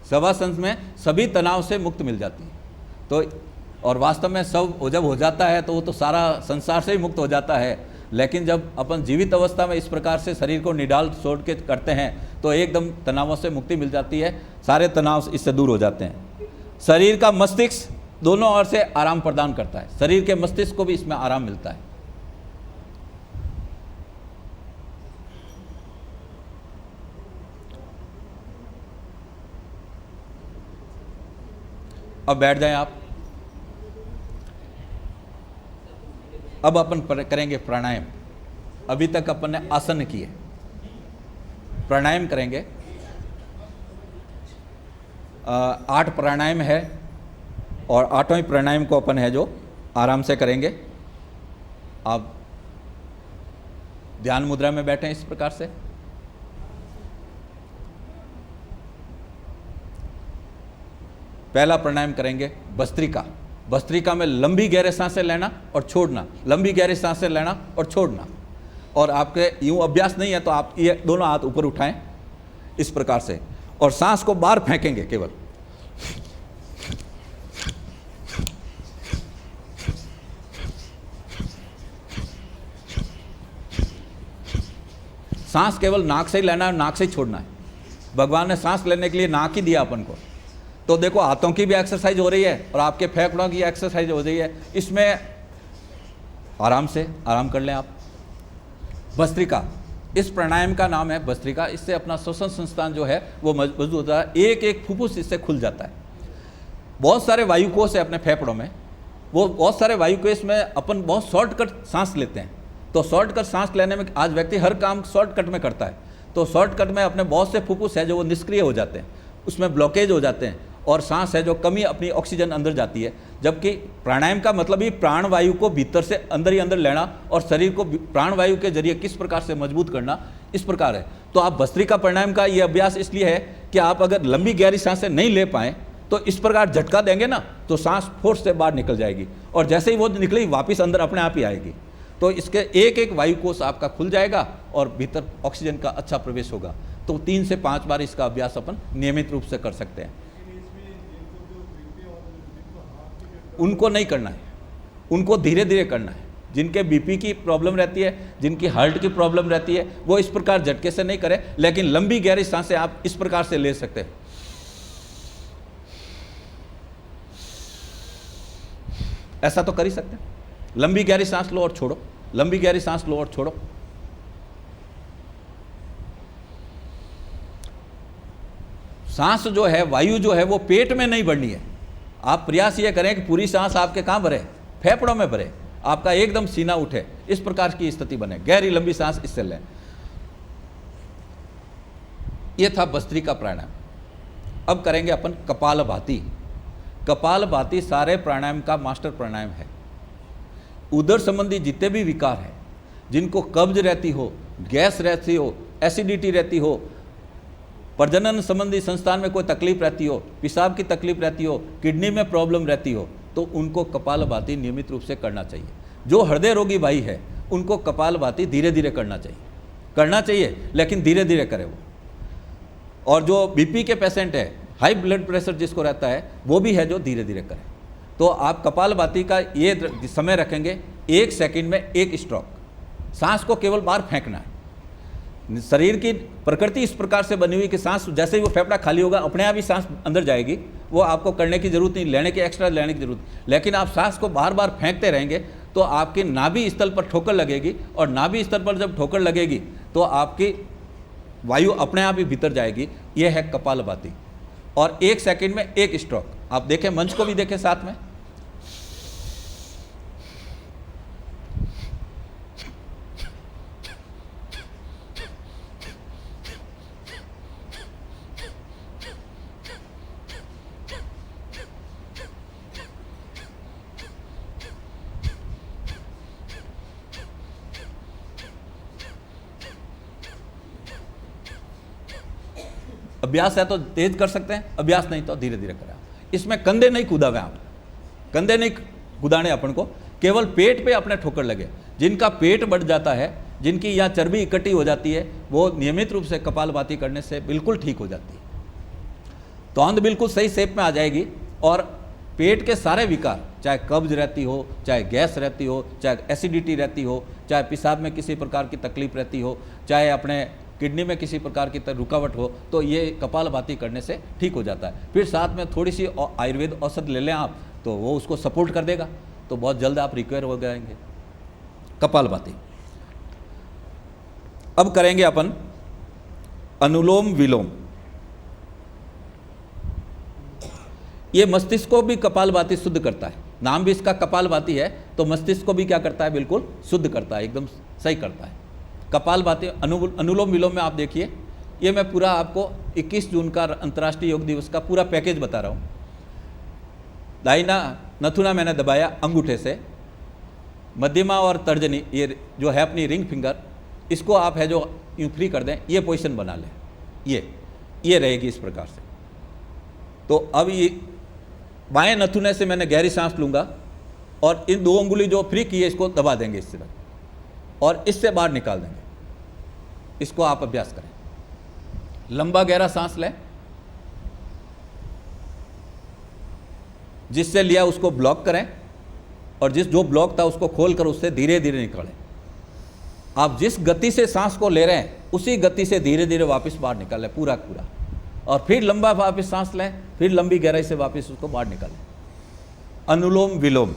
शवासन में सभी तनाव से मुक्त मिल जाती है। तो और वास्तव में सब जब हो जाता है तो वो तो सारा संसार से ही मुक्त हो जाता है, लेकिन जब अपन जीवित अवस्था में इस प्रकार से शरीर को निडाल छोड़ के करते हैं तो एकदम तनावों से मुक्ति मिल जाती है, सारे तनाव इससे दूर हो जाते हैं। शरीर का मस्तिष्क दोनों ओर से आराम प्रदान करता है, शरीर के मस्तिष्क को भी इसमें आराम मिलता है। अब बैठ जाएं आप। अब अपन करेंगे प्राणायाम। अभी तक अपन ने आसन किए, प्राणायाम करेंगे। 8 प्राणायाम है और 8वें प्राणायाम को अपन है जो आराम से करेंगे। आप ध्यान मुद्रा में बैठें इस प्रकार से। पहला प्राणायाम करेंगे भस्त्रिका। भस्त्रिका में लंबी गहरे सांसें लेना और छोड़ना, लंबी गहरी सांसें लेना और छोड़ना। और आपके यूं अभ्यास नहीं है तो आप ये दोनों हाथ ऊपर उठाएं इस प्रकार से और सांस को बाहर फेंकेंगे केवल। सांस केवल नाक से ही लेना है, नाक से ही छोड़ना है। भगवान ने सांस लेने के लिए नाक ही दिया अपन को। तो देखो हाथों की भी एक्सरसाइज हो रही है और आपके फेफड़ों की एक्सरसाइज हो रही है। इसमें आराम से आराम कर लें आप। भस्त्रिका, इस प्राणायाम का नाम है भस्त्रिका। इससे अपना श्वसन संस्थान जो है वो मजबूत होता है, एक एक फुफ्फुस इससे खुल जाता है। बहुत सारे वायुकोश है अपने फेफड़ों में, वो बहुत सारे वायुकोश में अपन बहुत शॉर्टकट सांस लेते हैं। तो शॉर्टकट सांस लेने में आज व्यक्ति हर काम शॉर्टकट में करता है, तो शॉर्टकट में अपने बहुत से फुफ्फुस है जो वो निष्क्रिय हो जाते हैं, उसमें ब्लॉकेज हो जाते हैं और सांस है जो कमी अपनी ऑक्सीजन अंदर जाती है। जबकि प्राणायाम का मतलब ही प्राणवायु को भीतर से अंदर ही अंदर लेना और शरीर को प्राणवायु के जरिए किस प्रकार से मजबूत करना, इस प्रकार है। तो आप भस्त्रिका प्राणायाम का ये अभ्यास इसलिए है कि आप अगर लंबी गहरी सांसें नहीं ले पाएँ तो इस प्रकार झटका देंगे ना तो सांस फोर्स से बाहर निकल जाएगी और जैसे ही वो निकलेगी वापस अंदर अपने आप ही आएगी। तो इसके एक एक वायुकोश आपका खुल जाएगा और भीतर ऑक्सीजन का अच्छा प्रवेश होगा। तो 3 से 5 बार इसका अभ्यास अपन नियमित रूप से कर सकते हैं। उनको नहीं करना है, उनको धीरे धीरे करना है। जिनके बीपी की प्रॉब्लम रहती है, जिनकी हार्ट की प्रॉब्लम रहती है, वो इस प्रकार झटके से नहीं करें, लेकिन लंबी गहरी सांसें आप इस प्रकार से ले सकते हैं। ऐसा तो कर ही सकते हैं। लंबी गहरी सांस लो और छोड़ो, लंबी गहरी सांस लो और छोड़ो। सांस जो है, वायु जो है वो पेट में नहीं बढ़नी है। आप प्रयास ये करें कि पूरी सांस आपके कहाँ भरे, फेफड़ों में भरे, आपका एकदम सीना उठे, इस प्रकार की स्थिति बने। गहरी लंबी सांस इससे लें। ये था भस्त्रिका प्राणायाम। अब करेंगे अपन कपालभाति। कपालभाति सारे प्राणायाम का मास्टर प्राणायाम है। उदर संबंधी जितने भी विकार हैं, जिनको कब्ज रहती हो, गैस रहती हो, एसिडिटी रहती हो, प्रजनन संबंधी संस्थान में कोई तकलीफ रहती हो, पेशाब की तकलीफ रहती हो, किडनी में प्रॉब्लम रहती हो, तो उनको कपालभाति नियमित रूप से करना चाहिए। जो हृदय रोगी भाई है उनको कपालभाति धीरे धीरे करना चाहिए, लेकिन धीरे धीरे करे वो। और जो बीपी के पेशेंट है, हाई ब्लड प्रेशर जिसको रहता है, वो भी है जो धीरे धीरे करे। तो आप कपालभाति का ये समय रखेंगे, 1 सेकंड में 1 स्ट्रोक। सांस को केवल बाहर फेंकना है। शरीर की प्रकृति इस प्रकार से बनी हुई कि सांस जैसे ही वो फेफड़ा खाली होगा अपने आप ही सांस अंदर जाएगी। वो आपको करने की जरूरत नहीं, लेने की एक्स्ट्रा लेने की जरूरत। लेकिन आप सांस को बार बार फेंकते रहेंगे तो आपकी नाभि स्थल पर ठोकर लगेगी और नाभि स्थल पर जब ठोकर लगेगी तो आपकी वायु अपने आप ही भीतर जाएगी। ये है कपालभाति। और 1 सेकंड में 1 स्ट्रोक। आप देखें, मंच को भी देखें साथ में। अभ्यास है तो तेज कर सकते हैं, अभ्यास नहीं तो धीरे धीरे करें। इसमें कंधे नहीं कूदावे आप, कंधे नहीं कूदाने अपन को, केवल पेट पे अपने ठोकर लगे। जिनका पेट बढ़ जाता है, जिनकी यहाँ चर्बी इकट्ठी हो जाती है, वो नियमित रूप से कपालभाति करने से बिल्कुल ठीक हो जाती है। तो अंध बिल्कुल सही शेप में आ जाएगी और पेट के सारे विकार, चाहे कब्ज रहती हो, चाहे गैस रहती हो, चाहे एसिडिटी रहती हो, चाहे पेशाब में किसी प्रकार की तकलीफ रहती हो, चाहे अपने किडनी में किसी प्रकार की रुकावट हो, तो ये कपालभाति करने से ठीक हो जाता है। फिर साथ में थोड़ी सी आयुर्वेद औषध ले लें आप, तो वो उसको सपोर्ट कर देगा, तो बहुत जल्द आप रिकवर हो जाएंगे। कपालभाति। अब करेंगे अपन अनुलोम विलोम। ये मस्तिष्क को भी कपालभाति शुद्ध करता है, नाम भी इसका कपालभाति है, तो मस्तिष्क को भी क्या करता है, बिल्कुल शुद्ध करता है, एकदम सही करता है। कपालभाति अनुलोम विलोम में आप देखिए, ये मैं पूरा आपको 21 जून का अंतर्राष्ट्रीय योग दिवस का पूरा पैकेज बता रहा हूँ। दाहिना नथुना मैंने दबाया अंगूठे से, मध्यमा और तर्जनी ये जो है अपनी रिंग फिंगर, इसको आप है जो यूँ फ्री कर दें, ये पोजीशन बना लें, ये रहेगी इस प्रकार से। तो अब ये बाएं नथुने से मैंने गहरी सांस लूँगा और इन 2 उंगली जो फ्री की है इसको दबा देंगे इससे और इससे बाहर निकाल देंगे। इसको आप अभ्यास करें। लंबा गहरा सांस लें, जिससे लिया उसको ब्लॉक करें और जो ब्लॉक था उसको खोलकर उससे धीरे धीरे निकालें। आप जिस गति से सांस को ले रहे हैं उसी गति से धीरे धीरे वापस बाहर निकालें पूरा, और फिर लंबा वापस सांस लें, फिर लंबी गहराई से वापस उसको बाहर निकालें। अनुलोम विलोम।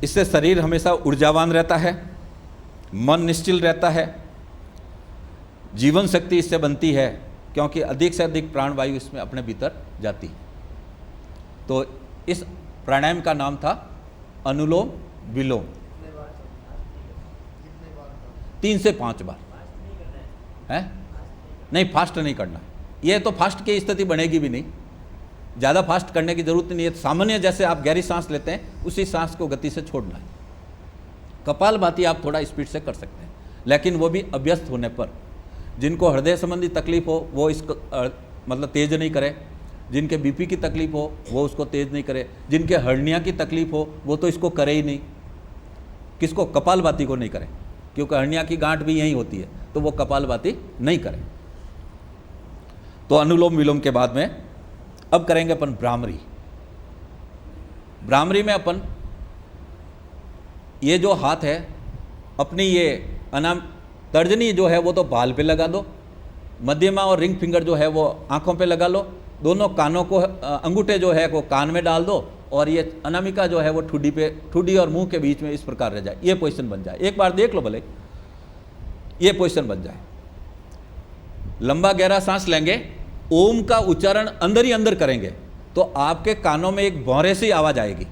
इससे शरीर हमेशा ऊर्जावान रहता है, मन निश्चिल रहता है, जीवन शक्ति इससे बनती है, क्योंकि अधिक से अधिक प्राणवायु इसमें अपने भीतर जाती है। तो इस प्राणायाम का नाम था अनुलोम विलोम। 3 से 5 बार है, नहीं फास्ट नहीं करना। ये तो फास्ट की स्थिति बनेगी भी नहीं, ज़्यादा फास्ट करने की जरूरत नहीं है। सामान्य जैसे आप गहरी सांस लेते हैं उसी सांस को गति से छोड़ना है। कपालभाति आप थोड़ा स्पीड से कर सकते हैं, लेकिन वो भी अभ्यस्त होने पर। जिनको हृदय संबंधी तकलीफ हो वो इसको मतलब तेज नहीं करे, जिनके बीपी की तकलीफ हो वो उसको तेज नहीं करे, जिनके हर्निया की तकलीफ हो वो तो इसको करे ही नहीं। किसको? कपालभाति को नहीं करे, क्योंकि हर्निया की गांठ भी यही होती है, तो वो कपालभाति नहीं करे। तो अनुलोम विलोम के बाद में अब करेंगे अपन भ्रामरी। भ्रामरी में अपन ये जो हाथ है अपनी ये तर्जनी जो है वो तो बाल पे लगा दो, मध्यमा और रिंग फिंगर जो है वो आंखों पे लगा लो, दोनों कानों को अंगूठे जो है वो कान में डाल दो और ये अनामिका जो है वो ठुड्डी और मुंह के बीच में इस प्रकार रह जाए, ये पोजीशन बन जाए। एक बार देख लो भले, ये पोजीशन बन जाए। लंबा गहरा सांस लेंगे, ओम का उच्चारण अंदर ही अंदर करेंगे तो आपके कानों में एक भौरे सी आवाज़ आएगी,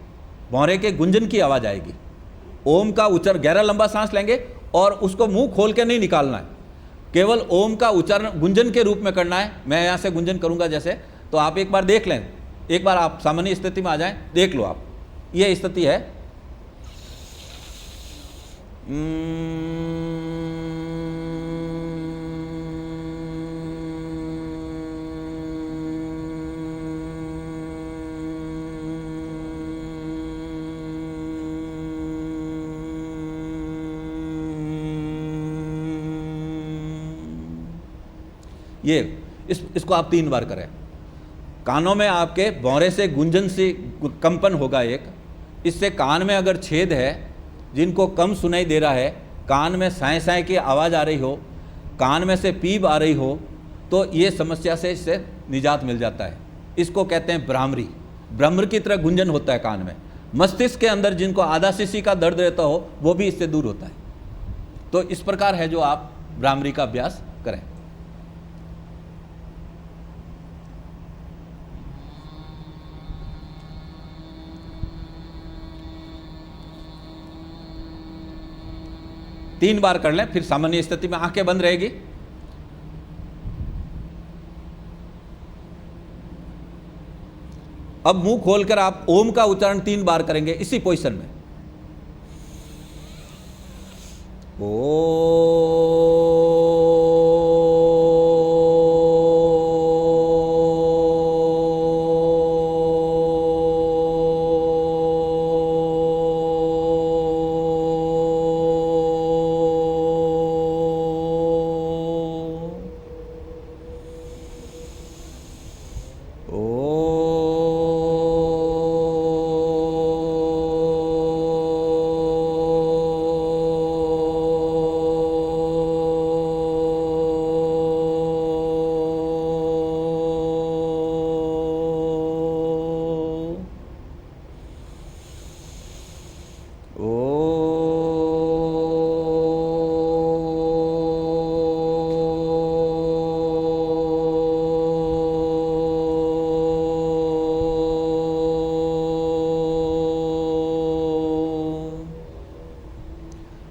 भौरे के गुंजन की आवाज़ आएगी। ओम का उच्चारण, गहरा लंबा सांस लेंगे और उसको मुंह खोल के नहीं निकालना है, केवल ओम का उच्चारण गुंजन के रूप में करना है। मैं यहाँ से गुंजन करूँगा जैसे, तो आप एक बार देख लें, एक बार आप सामान्य स्थिति में आ जाएं, देख लो आप, ये स्थिति है। ये इसको आप 3 बार करें। कानों में आपके भौरे से गुंजन से कंपन होगा एक, इससे कान में अगर छेद है, जिनको कम सुनाई दे रहा है, कान में साए साए की आवाज़ आ रही हो, कान में से पीप आ रही हो, तो ये समस्या से इससे निजात मिल जाता है। इसको कहते हैं भ्रामरी। भ्रमर की तरह गुंजन होता है कान में। मस्तिष्क के अंदर जिनको आधा सीसी का दर्द रहता हो वो भी इससे दूर होता है। तो इस प्रकार है जो आप भ्रामरी का अभ्यास करें। तीन बार कर लें, फिर सामान्य स्थिति में आंखें बंद रहेगी। अब मुंह खोलकर आप ओम का उच्चारण 3 बार करेंगे इसी पोजीशन में।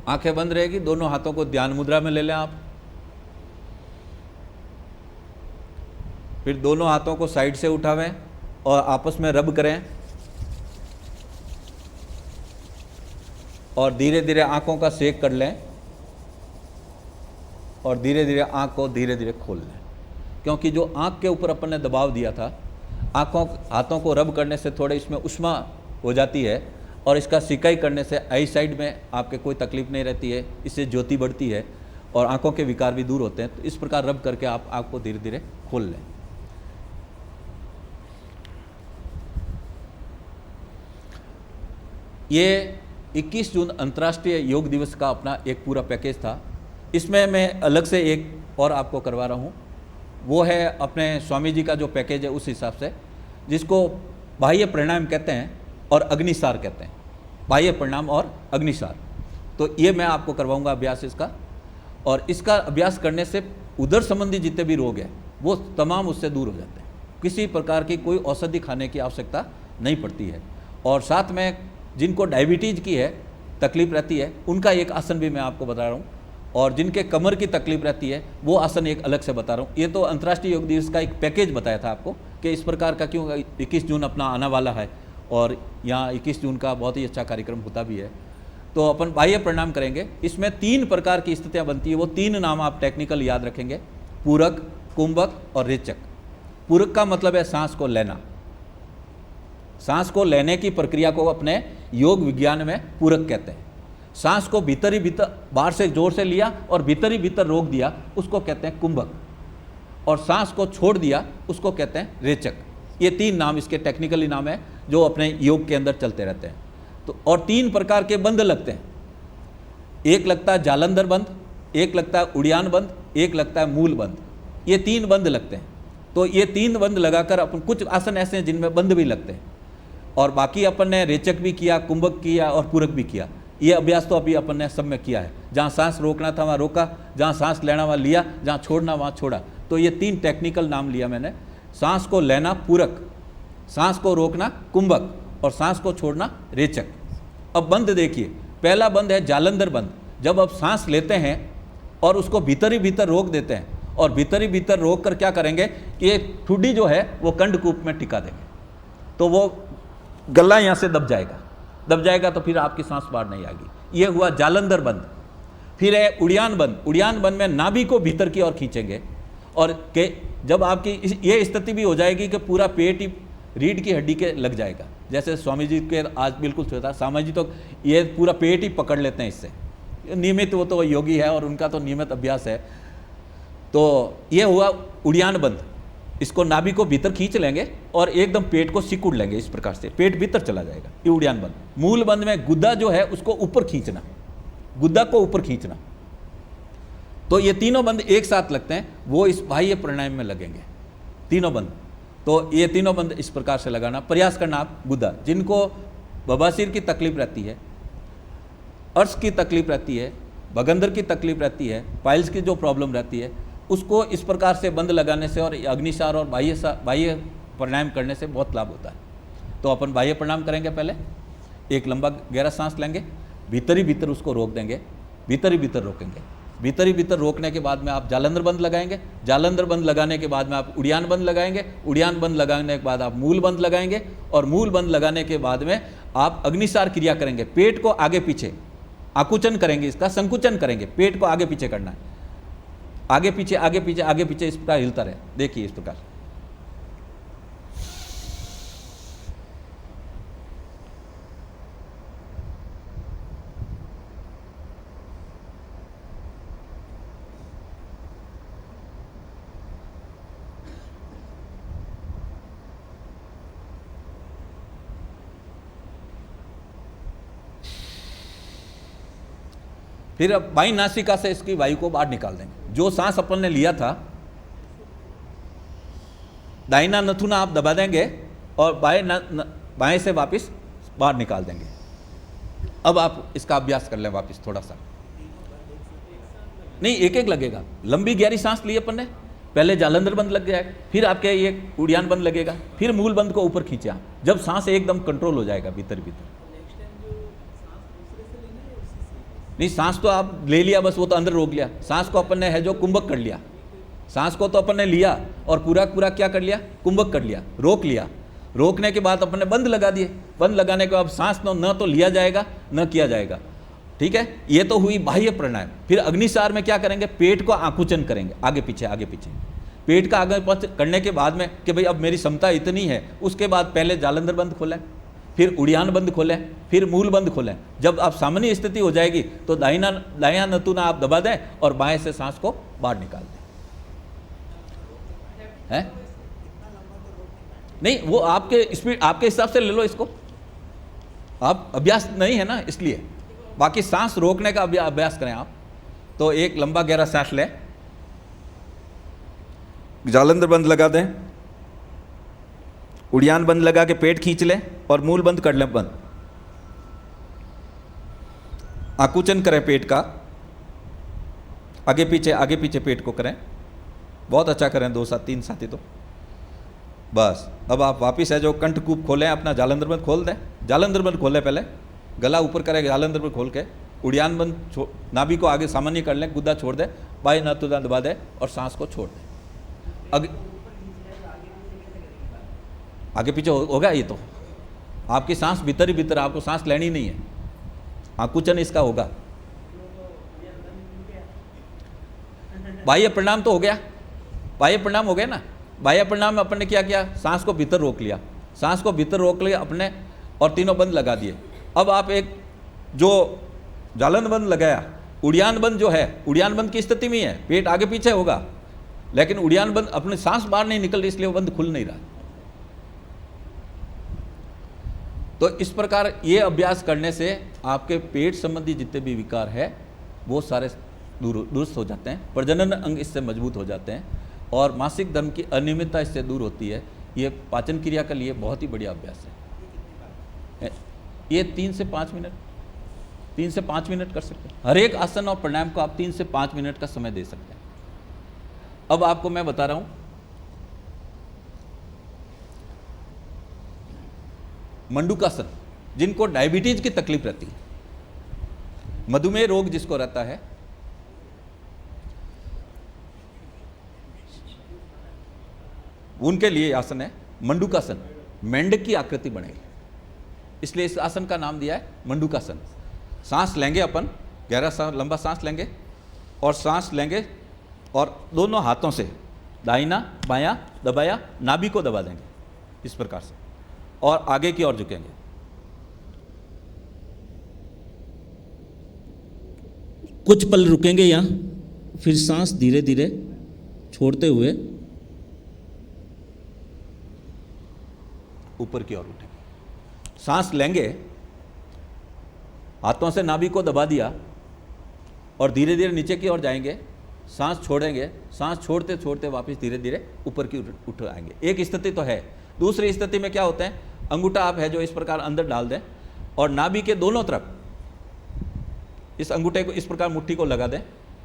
आंखें बंद रहेगी, दोनों हाथों को ध्यान मुद्रा में ले लें आप। फिर दोनों हाथों को साइड से उठावें और आपस में रब करें और धीरे धीरे आंखों का सेक कर लें और धीरे धीरे आंख को धीरे धीरे खोल लें, क्योंकि जो आंख के ऊपर अपन ने दबाव दिया था, हाथों को रब करने से थोड़े इसमें उष्मा हो जाती है और इसका सिकाई करने से आई साइड में आपके कोई तकलीफ नहीं रहती है, इससे ज्योति बढ़ती है और आंखों के विकार भी दूर होते हैं। तो इस प्रकार रब करके आप आंख को धीरे धीरे खोल लें। ये 21 जून अंतर्राष्ट्रीय योग दिवस का अपना एक पूरा पैकेज था। इसमें मैं अलग से एक और आपको करवा रहा हूँ, वो है अपने स्वामी जी का जो पैकेज है उस हिसाब से, जिसको बाह्य प्राणायाम कहते हैं और अग्निसार कहते हैं। बाह्य प्रणाम और अग्निसार, तो ये मैं आपको करवाऊंगा अभ्यास इसका। और इसका अभ्यास करने से उदर संबंधी जितने भी रोग हैं वो तमाम उससे दूर हो जाते हैं। किसी प्रकार की कोई औषधि खाने की आवश्यकता नहीं पड़ती है। और साथ में जिनको डायबिटीज़ की है तकलीफ रहती है, उनका एक आसन भी मैं आपको बता रहा हूँ, और जिनके कमर की तकलीफ रहती है वो आसन एक अलग से बता रहा हूँ। ये तो अंतर्राष्ट्रीय योग दिवस का एक पैकेज बताया था आपको कि इस प्रकार का, क्यों 21 जून अपना आने वाला है और यहाँ 21 जून का बहुत ही अच्छा कार्यक्रम होता भी है। तो अपन बाह्य प्रणाम करेंगे। इसमें 3 प्रकार की स्थितियाँ बनती है, वो 3 नाम आप टेक्निकल याद रखेंगे, पूरक, कुंभक और रेचक। पूरक का मतलब है सांस को लेना। सांस को लेने की प्रक्रिया को अपने योग विज्ञान में पूरक कहते हैं। सांस को भीतर ही भीतर बाहर से जोर से लिया और भीतर ही भीतर रोक दिया, उसको कहते हैं कुंभक। और सांस को छोड़ दिया, उसको कहते हैं रेचक। ये 3 नाम इसके टेक्निकली नाम है जो अपने योग के अंदर चलते रहते हैं। तो और 3 प्रकार के बंद लगते हैं। एक लगता है जालंधर बंद, एक लगता है उड़ियान बंद, एक लगता है मूल बंद। ये 3 बंद लगते हैं। तो ये 3 बंद लगाकर अपन, कुछ आसन ऐसे हैं जिनमें बंद भी लगते हैं, और बाकी अपन ने रेचक भी किया, कुंभक किया और पूरक भी किया। ये अभ्यास तो अभी अपन ने सब में किया है। जहाँ सांस रोकना था वहाँ रोका, जहाँ सांस लेना वहाँ लिया, जहाँ छोड़ना वहाँ छोड़ा। तो ये 3 टेक्निकल नाम लिया मैंने। सांस को लेना पूरक, सांस को रोकना कुंभक और सांस को छोड़ना रेचक। अब बंद देखिए, पहला बंद है जालंधर बंद। जब आप सांस लेते हैं और उसको भीतर ही भीतर रोक देते हैं, और भीतर ही भीतर रोक कर क्या करेंगे कि ये ठुड्डी जो है वो कंडकूप में टिका देंगे, तो वो गला यहाँ से दब जाएगा तो फिर आपकी सांस बाहर नहीं आएगी। ये हुआ जालंधर बंद। फिर है उड़ियान बंद। उड़ियान बंद में नाभि को भीतर की ओर खींचेंगे, और के जब आपकी ये स्थिति भी हो जाएगी कि पूरा पेट ही रीढ़ की हड्डी के लग जाएगा। जैसे स्वामी जी के आज बिल्कुल सोचा, स्वामी जी तो ये पूरा पेट ही पकड़ लेते हैं इससे, नियमित, वो तो योगी है और उनका तो नियमित अभ्यास है। तो ये हुआ उड़ियान बंद। इसको नाभि को भीतर खींच लेंगे और एकदम पेट को सिकुड़ लेंगे, इस प्रकार से पेट भीतर चला जाएगा। ये उड़ियान बंद। मूल बंद में गुद्दा जो है उसको ऊपर खींचना, गुद्दा को ऊपर खींचना। तो ये तीनों बंद एक साथ लगते हैं, वो इस बाह्य प्राणायाम में लगेंगे तीनों बंद। तो ये तीनों बंद इस प्रकार से लगाना, प्रयास करना आप। गुद्दा, जिनको बवासीर की तकलीफ रहती है, अर्श की तकलीफ रहती है, भगंदर की तकलीफ रहती है, पाइल्स की जो प्रॉब्लम रहती है, उसको इस प्रकार से बंद लगाने से और अग्निसार और बाह्य प्राणायाम करने से बहुत लाभ होता है। तो अपन बाह्य प्राणायाम करेंगे। पहले एक लंबा गहरा सांस लेंगे, भीतर ही भीतर उसको रोक देंगे, भीतर ही भीतर रोकेंगे, भीतर ही भीतर रोकने के बाद में आप जालंधर बंद लगाएंगे, जालंधर बंद लगाने के बाद में आप उड़ियान बंद लगाएंगे, उड़ियान बंद लगाने के बाद आप मूल बंद लगाएंगे, और मूल बंद लगाने के बाद में आप अग्निसार क्रिया करेंगे। पेट को आगे पीछे आकुचन करेंगे, इसका संकुचन करेंगे। पेट को आगे पीछे करना है, आगे पीछे आगे पीछे आगे पीछे, इस प्रकार हिलता रहे। देखिए इस प्रकार। फिर अब बाई नासिका से इसकी वायु को बाहर निकाल देंगे। जो सांस अपन ने लिया था, दाहिना नथुना आप दबा देंगे और बाएं से वापस बाहर निकाल देंगे। अब आप इसका अभ्यास कर लें वापस थोड़ा सा। नहीं, एक एक लगेगा। लंबी गहरी सांस ली अपन ने, पहले जालंधर बंद लग जाएगा, फिर आपके ये उड़ियान बंद लगेगा, फिर मूल बंद को ऊपर खींचे आप, जब सांस एकदम कंट्रोल हो जाएगा भीतर भीतर। नहीं, सांस तो आप ले लिया, बस वो तो अंदर रोक लिया। सांस को अपन ने है जो कुंभक कर लिया, सांस को तो अपन ने लिया और पूरा पूरा क्या कर लिया, कुंभक कर लिया, रोक लिया। रोकने के बाद अपन ने बंद लगा दिए। बंद लगाने के बाद सांस न तो लिया जाएगा न किया जाएगा। ठीक है, ये तो हुई बाह्य प्राणायाम। फिर अग्निसार में क्या करेंगे, पेट को आकुचन करेंगे, आगे पीछे आगे पीछे। पेट का आगे पीछे करने के बाद में कि भाई अब मेरी क्षमता इतनी है, उसके बाद पहले जालंधर बंद खोलें, फिर उड़ियान बंद खोलें, फिर मूल बंद खोलें। जब आप सामान्य स्थिति हो जाएगी तो दाहिना नथुना आप दबा दें और बाएं से सांस को बाहर निकाल दें। है नहीं, वो आपके स्पीड, आपके हिसाब से ले लो इसको। आप अभ्यास नहीं है ना, इसलिए। बाकी सांस रोकने का अभ्यास करें आप। तो एक लंबा गहरा सांस लें, जालंधर बंद लगा दें, उड़ियान बंद लगा के पेट खींच लें और मूल बंद कर लें बंद। आकुचन करें पेट का, आगे पीछे पेट को करें। बहुत अच्छा करें, 2-3 साथी तो बस। अब आप वापिस है जो कंठकूप खोलें, अपना जालंधर बंद खोल दें। जालंधर बंद खोलें, पहले गला ऊपर करें, जालंधर बंद खोल के उड़ियान बंद, नाभि को आगे सामान्य कर लें, गुद्दा छोड़ दें, बाएं नाथुना दबा दें और सांस को छोड़ दें। आगे पीछे होगा ये तो। आपकी सांस भीतर ही भीतर, आपको सांस लेनी नहीं है, आकुचन इसका होगा। बाह्य प्रणाम तो हो गया, बाह्य प्रणाम हो गया ना। बाह्य प्रणाम में अपन ने क्या किया, सांस को भीतर रोक लिया, सांस को भीतर रोक लिया अपने, और तीनों बंद लगा दिए। अब आप एक जो जालंधर बंद लगाया, उड़ियान बंद जो है, उड़ियान बंद की स्थिति में है, पेट आगे पीछे होगा, लेकिन उड़ियान बंद अपने सांस बाहर नहीं निकल रही, इसलिए वो बंद खुल नहीं रहा। तो इस प्रकार ये अभ्यास करने से आपके पेट संबंधी जितने भी विकार है वो सारे दुरुस्त हो जाते हैं, प्रजनन अंग इससे मजबूत हो जाते हैं, और मासिक धर्म की अनियमितता इससे दूर होती है। ये पाचन क्रिया के लिए बहुत ही बढ़िया अभ्यास है। ये 3 से 5 मिनट कर सकते हैं। हर एक आसन और प्राणायाम को आप 3 से 5 मिनट का समय दे सकते हैं। अब आपको मैं बता रहा हूं, मंडूकासन, जिनको डायबिटीज की तकलीफ रहती है, मधुमेह रोग जिसको रहता है, उनके लिए आसन है मंडूकासन। मेंढक की आकृति बनेगी, इसलिए इस आसन का नाम दिया है मंडूकासन। सांस लेंगे अपन, गहरा सांस, लंबा सांस लेंगे, और सांस लेंगे और दोनों हाथों से दाहिना बायां दबाया, नाभि को दबा देंगे इस प्रकार से, और आगे की ओर झुकेंगे। कुछ पल रुकेंगे यहाँ, फिर सांस धीरे धीरे छोड़ते हुए ऊपर की ओर उठेंगे। सांस लेंगे, हाथों से नाभि को दबा दिया और धीरे धीरे नीचे की ओर जाएंगे। सांस छोड़ेंगे, सांस छोड़ते छोड़ते वापस धीरे धीरे ऊपर की उठ आएंगे। एक स्थिति तो है। दूसरी स्थिति में क्या होता है, अंगूठा आप है जो इस प्रकार अंदर डाल दें और नाभि के दोनों तरफ इस अंगूठे को इस प्रकार मुट्ठी को लगा दें,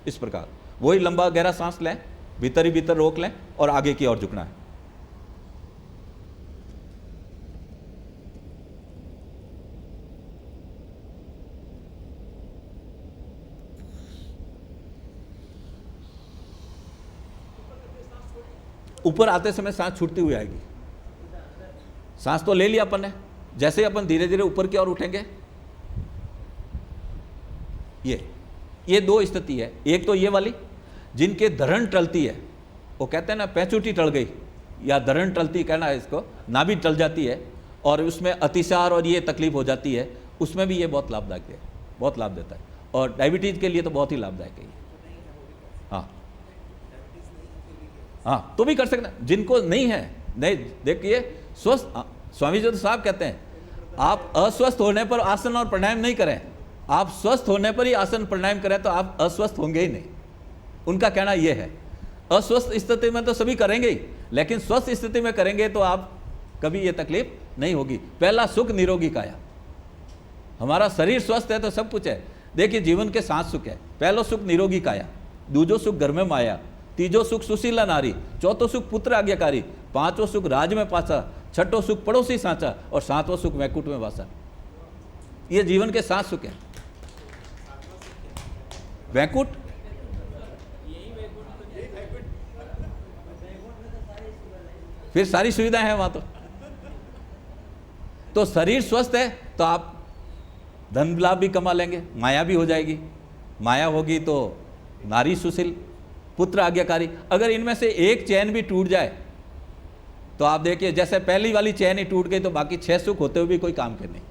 इस प्रकार। वही लंबा गहरा सांस लें, भीतर ही भीतर रोक लें और आगे की ओर झुकना है। ऊपर आते समय सांस छूटती हुई आएगी। सांस तो ले लिया अपन ने, जैसे ही अपन धीरे धीरे ऊपर की ओर उठेंगे, ये दो स्थिति है। एक तो ये वाली जिनके धरण टलती है, वो कहते हैं ना पैंचुटी टल गई, या धरण टलती कहना है इसको, नाभि टल जाती है और उसमें अतिसार और ये तकलीफ हो जाती है, उसमें भी ये बहुत लाभदायक है, बहुत लाभ देता है। और डायबिटीज के लिए तो बहुत ही लाभदायक है ये। हाँ, तो भी कर सकते हैं। जिनको नहीं है, नहीं, देखिए स्वस्थ, स्वामी जी तो साहब कहते हैं आप अस्वस्थ होने पर आसन और प्राणायाम नहीं करें, आप स्वस्थ होने पर ही आसन प्राणायाम करें तो आप अस्वस्थ होंगे ही नहीं। उनका कहना यह है, अस्वस्थ स्थिति में तो सभी करेंगे ही, लेकिन स्वस्थ स्थिति में करेंगे तो आप कभी ये तकलीफ नहीं होगी। पहला सुख निरोगी काया, हमारा शरीर स्वस्थ है तो सब कुछ है। देखिए जीवन के 7 सुख है। पहलो सुख निरोगी काया, दूजो सुख घर में माया, तीजो सुख सुशीला नारी, चौथो सुख पुत्र आज्ञाकारी, पांचवो सुख राज में पासा, छठो सुख पड़ोसी सांचा और 7वां सुख वैकुंठ में वासा। ये जीवन के 7 सुख है। वैकुंठ, फिर सारी सुविधाएं हैं वहां। तो शरीर स्वस्थ है तो आप धन लाभ भी कमा लेंगे, माया भी हो जाएगी, माया होगी तो नारी सुशील, पुत्र आज्ञाकारी। अगर इनमें से एक चैन भी टूट जाए तो आप देखिए, जैसे पहली वाली चैन ही टूट गई तो बाकी 6 सुख होते हुए भी कोई काम के नहीं।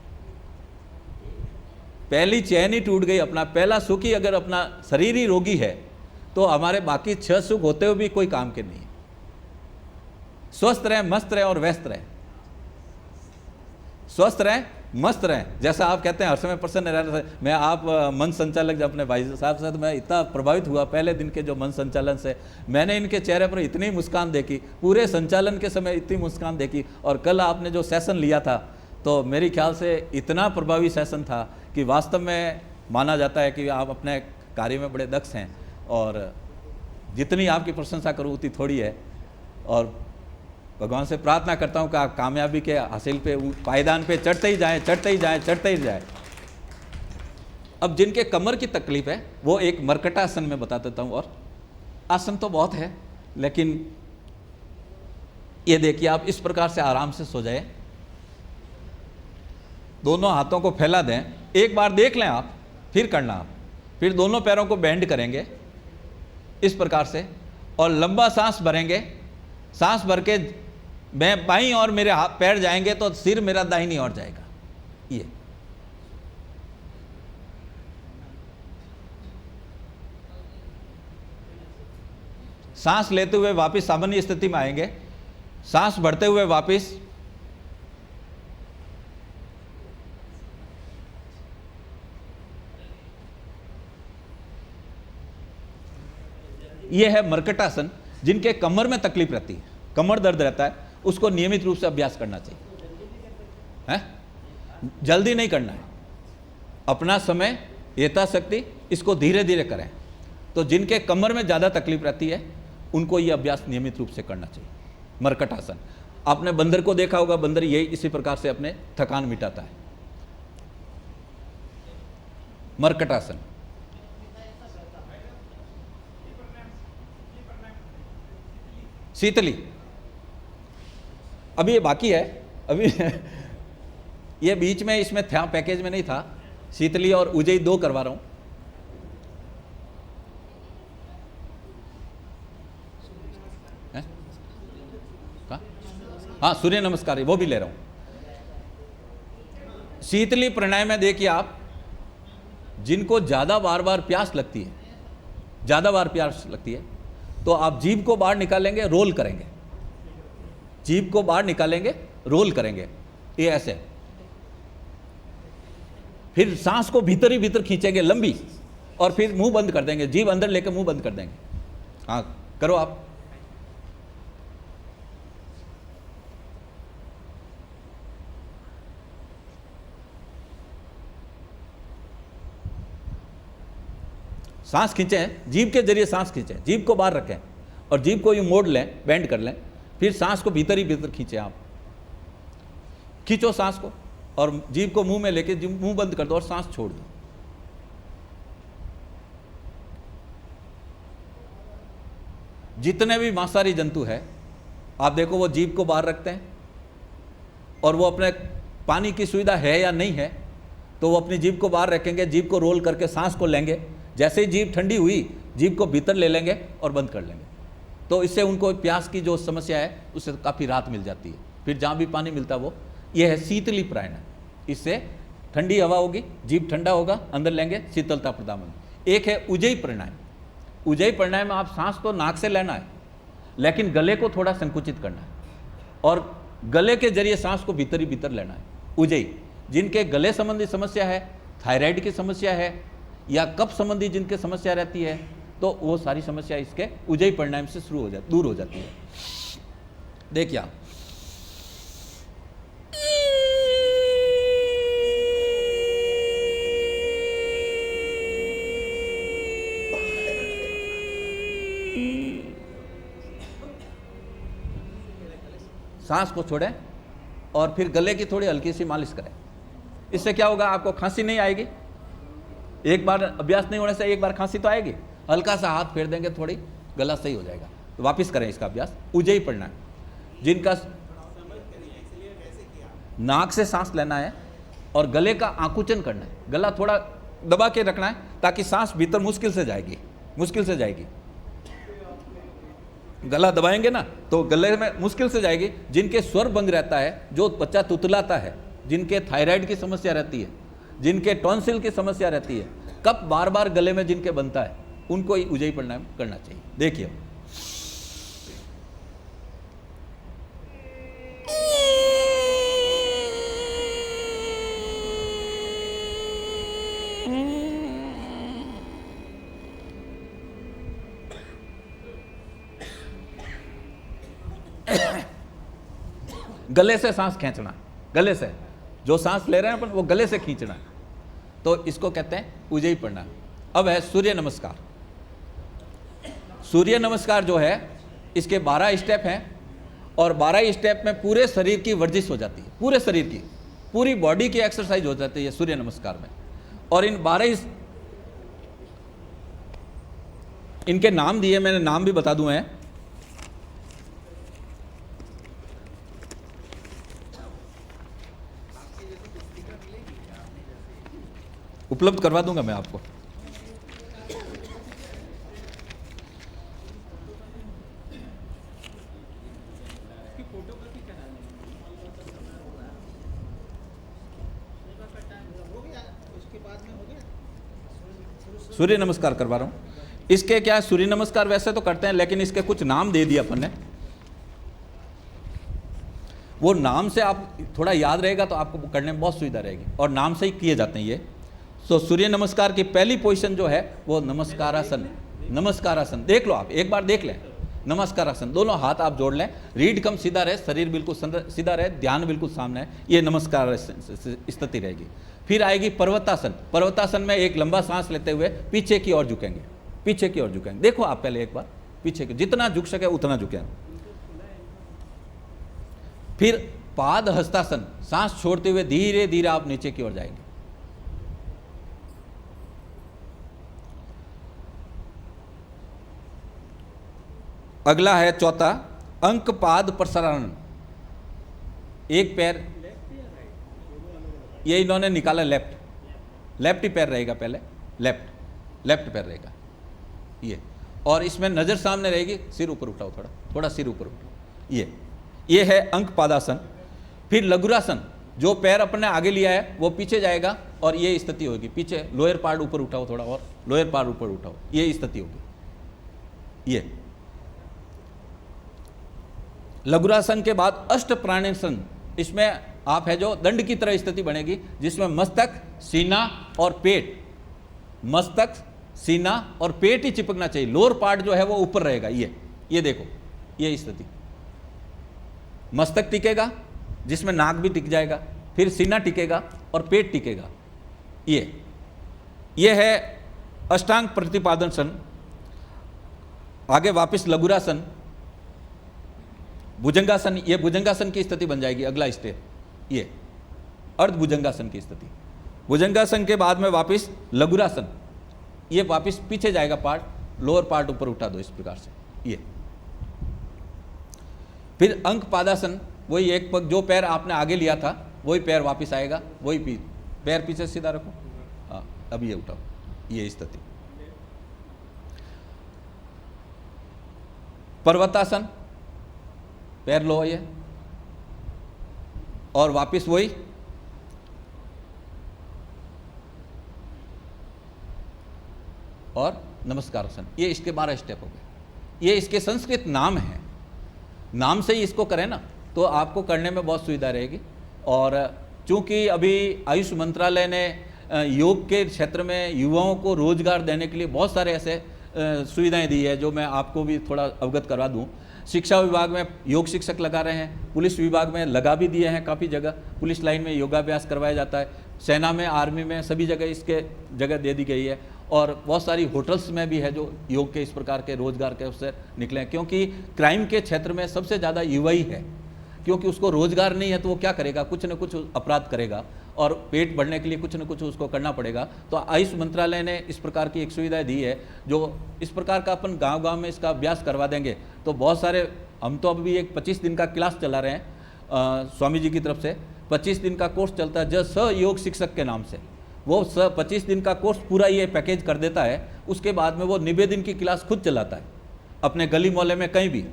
पहली चैन ही टूट गई, अपना पहला सुख ही अगर अपना शरीर ही रोगी है तो हमारे बाकी 6 सुख होते हुए भी कोई काम के नहीं। स्वस्थ रहें, मस्त रहें और व्यस्त रहें। स्वस्थ रहें, मस्त रहें, जैसा आप कहते हैं हर समय प्रसन्न रहना। मैं आप मन संचालक जब अपने भाई साहब से, तो मैं इतना प्रभावित हुआ पहले दिन के जो मन संचालन से। मैंने इनके चेहरे पर इतनी मुस्कान देखी, पूरे संचालन के समय इतनी मुस्कान देखी। और कल आपने जो सेशन लिया था तो मेरे ख्याल से इतना प्रभावी सेशन था कि वास्तव में माना जाता है कि आप अपने कार्य में बड़े दक्ष हैं, और जितनी आपकी प्रशंसा करूँ उतनी थोड़ी है। और भगवान से प्रार्थना करता हूँ कि आप कामयाबी के हासिल पे, पायदान पे चढ़ते ही जाएं, चढ़ते ही जाएं, चढ़ते ही जाएं। अब जिनके कमर की तकलीफ है वो एक मरकटासन में बता देता हूँ। और आसन तो बहुत है, लेकिन ये देखिए आप इस प्रकार से आराम से सो जाए, दोनों हाथों को फैला दें। एक बार देख लें आप, फिर करना आप। फिर दोनों पैरों को बेंड करेंगे इस प्रकार से और लंबा सांस भरेंगे। सांस भर के मैं बाईं और मेरे हाथ पैर जाएंगे तो सिर मेरा दाहिनी ओर जाएगा। ये सांस लेते हुए वापस सामान्य स्थिति में आएंगे, सांस भरते हुए वापस ये है मरकटासन। जिनके कमर में तकलीफ रहती है, कमर दर्द रहता है, उसको नियमित रूप से अभ्यास करना चाहिए। है, जल्दी नहीं करना है, अपना समय, यथाशक्ति इसको धीरे धीरे करें। तो जिनके कमर में ज़्यादा तकलीफ रहती है उनको ये अभ्यास नियमित रूप से करना चाहिए। मरकटासन, आपने बंदर को देखा होगा, बंदर यही इसी प्रकार से अपने थकान मिटाता है। मरकटासन। शीतली, अभी ये बाकी है, अभी ये बीच में इसमें था, पैकेज में नहीं था। शीतली और उजई 2 करवा रहा हूं। हाँ, सूर्य नमस्कार वो भी ले रहा हूं। शीतली प्राणायाम में देखिए आप, जिनको ज्यादा बार बार प्यास लगती है, ज्यादा बार प्यास लगती है, तो आप जीभ को बाहर निकालेंगे, रोल करेंगे, जीभ को बाहर निकालेंगे, रोल करेंगे, ये ऐसे। फिर सांस को भीतर ही भीतर खींचेंगे लंबी, और फिर मुंह बंद कर देंगे, जीभ अंदर लेकर मुंह बंद कर देंगे। हाँ, करो आप। सांस खींचें, जीभ के जरिए सांस खींचें, जीभ को बाहर रखें और जीभ को यूं मोड़ लें, बेंड कर लें। फिर सांस को भीतर ही भीतर खींचें। आप खींचो सांस को और जीभ को मुंह में लेके मुंह बंद कर दो और सांस छोड़ दो। जितने भी मांसाहारी जंतु है आप देखो वो जीभ को बाहर रखते हैं और वो अपने पानी की सुविधा है या नहीं है तो वो अपनी जीभ को बाहर रखेंगे, जीभ को रोल करके सांस को लेंगे, जैसे ही जीभ ठंडी हुई जीभ को भीतर ले लेंगे और बंद कर लेंगे। तो इससे उनको प्यास की जो समस्या है उससे काफ़ी राहत मिल जाती है। फिर जहाँ भी पानी मिलता है वो ये है शीतली प्राणायाम। इससे ठंडी हवा होगी, जीभ ठंडा होगा, अंदर लेंगे, शीतलता प्रदान होगी। एक है उज्जयी प्राणायाम। उज्जयी प्राणायाम में आप सांस तो नाक से लेना है लेकिन गले को थोड़ा संकुचित करना है और गले के जरिए सांस को भीतर ही भीतर लेना है। उज्जयी, जिनके गले संबंधी समस्या है, थायराइड की समस्या है या कफ संबंधी जिनके समस्या रहती है तो वो सारी समस्या इसके उज्जयी प्राणायाम से दूर हो जाती है। देखिए आप सांस को छोड़ें और फिर गले की थोड़ी हल्की सी मालिश करें। इससे क्या होगा, आपको खांसी नहीं आएगी। एक बार अभ्यास नहीं होने से एक बार खांसी तो आएगी, हल्का सा हाथ फेर देंगे, थोड़ी गला सही हो जाएगा। तो वापस करें इसका अभ्यास। उज्जयी प्राणायाम, जिनका नाक से सांस लेना है और गले का आकुचन करना है, गला थोड़ा दबा के रखना है ताकि सांस भीतर मुश्किल से जाएगी। गला दबाएंगे ना तो गले में मुश्किल से जाएगी। जिनके स्वर भंग रहता है, जो बच्चा तुतलाता है, जिनके थायराइड की समस्या रहती है, जिनके टॉन्सिल की समस्या रहती है, कफ बार बार गले में जिनके बनता है, उनको ही उज्जयी प्राणायाम करना चाहिए। देखिए गले से सांस खींचना, गले से जो सांस ले रहे हैं अपन वो गले से खींचना है, तो इसको कहते हैं उज्जयी प्राणायाम। अब है सूर्य नमस्कार। सूर्य नमस्कार जो है इसके 12 स्टेप हैं और 12 स्टेप में पूरे शरीर की वर्जिश हो जाती है, पूरे शरीर की, पूरी बॉडी की एक्सरसाइज हो जाती है सूर्य नमस्कार में। और इन 12 इनके नाम दिए, मैंने नाम भी बता दूं हैं। उपलब्ध करवा दूंगा मैं आपको। सूर्य नमस्कार करवा रहा हूं। इसके क्या, सूर्य नमस्कार वैसे तो करते हैं लेकिन इसके कुछ नाम दे दिया अपन ने। वो नाम से आप थोड़ा याद रहेगा तो आपको करने में बहुत सुविधा रहेगी और नाम से ही किए जाते हैं ये। तो सूर्य नमस्कार की पहली पोजीशन जो है वो नमस्कारासन। नमस्कारासन देख लो आप, एक बार देख लें। नमस्कारासन, दोनों हाथ आप जोड़ लें, रीढ़ कम सीधा रहे, शरीर बिल्कुल सीधा रहे, ध्यान बिल्कुल सामने है, ये नमस्कार स्थिति रहेगी। फिर आएगी पर्वतासन। पर्वतासन में एक लंबा सांस लेते हुए पीछे की ओर झुकेंगे, पीछे की ओर झुकेंगे। देखो आप पहले एक बार पीछे की, जितना झुक सके उतना झुकेंगे। फिर पाद हस्तासन, सांस छोड़ते हुए धीरे धीरे आप नीचे की ओर जाएंगे। अगला है चौथा अंक पाद प्रसारण। एक पैर ये इन्होंने निकाला लेफ्ट ही पैर रहेगा, पहले लेफ्ट पैर रहेगा ये, और इसमें नजर सामने रहेगी, सिर ऊपर उठाओ, थोड़ा सिर ऊपर उठाओ। ये है अंक पादासन। फिर लघुरासन, जो पैर अपने आगे लिया है वो पीछे जाएगा और ये स्थिति होगी, पीछे लोअर पार्ट ऊपर उठाओ थोड़ा, और लोअर पार्ट ऊपर उठाओ, ये स्थिति होगी। ये लघुरासन के बाद अष्ट प्राणायाम। इसमें आप है जो दंड की तरह स्थिति बनेगी, जिसमें मस्तक, सीना और पेट, मस्तक, सीना और पेट ही चिपकना चाहिए। लोअर पार्ट जो है वो ऊपर रहेगा। ये देखो, ये स्थिति, मस्तक टिकेगा जिसमें नाक भी टिक जाएगा, फिर सीना टिकेगा और पेट टिकेगा। ये है अष्टांग प्रतिपादन। आगे वापस लघुरासन, भुजंगासन। ये भुजंगासन की स्थिति बन जाएगी। अगला स्टेप ये अर्ध भुजंगासन की स्थिति। भुजंगासन के बाद में वापस लघुरासन, ये वापस पीछे जाएगा पार्ट, लोअर पार्ट ऊपर उठा दो इस प्रकार से। फिर अंक पादासन, वही एक पग, जो पैर आपने आगे लिया था वही पैर वापस आएगा, वही पैर पीछे सीधा रखो। हाँ, अब ये उठाओ, ये स्थिति। पर्वतासन, पैर लो ये, और वापस वही। और नमस्कारासन। ये इसके 12 स्टेप हो गए। ये इसके संस्कृत नाम है, नाम से ही इसको करें ना तो आपको करने में बहुत सुविधा रहेगी। और चूंकि अभी आयुष मंत्रालय ने योग के क्षेत्र में युवाओं को रोजगार देने के लिए बहुत सारे ऐसे सुविधाएं दी है, जो मैं आपको भी थोड़ा अवगत करवा दूं। शिक्षा विभाग में योग शिक्षक लगा रहे हैं, पुलिस विभाग में लगा भी दिए हैं, काफ़ी जगह पुलिस लाइन में योगाभ्यास करवाया जाता है, सेना में, आर्मी में, सभी जगह इसके जगह दे दी गई है। और बहुत सारी होटल्स में भी है जो योग के इस प्रकार के रोजगार के अवसर निकले हैं, क्योंकि क्राइम के क्षेत्र में सबसे ज़्यादा युवा ही है, क्योंकि उसको रोजगार नहीं है तो वो क्या करेगा, कुछ न कुछ अपराध करेगा और पेट भरने के लिए कुछ न कुछ उसको करना पड़ेगा। तो आयुष मंत्रालय ने इस प्रकार की एक सुविधा दी है, जो इस प्रकार का अपन गांव-गांव में इसका अभ्यास करवा देंगे तो बहुत सारे, हम तो अभी एक 25 दिन का क्लास चला रहे हैं स्वामी जी की तरफ से, 25 दिन का कोर्स चलता है जो सहयोग शिक्षक के नाम से। वो 25 दिन का कोर्स पूरा ये पैकेज कर देता है, उसके बाद में वो 90 दिन की क्लास खुद चलाता है अपने गली मोहल्ले में कहीं भी।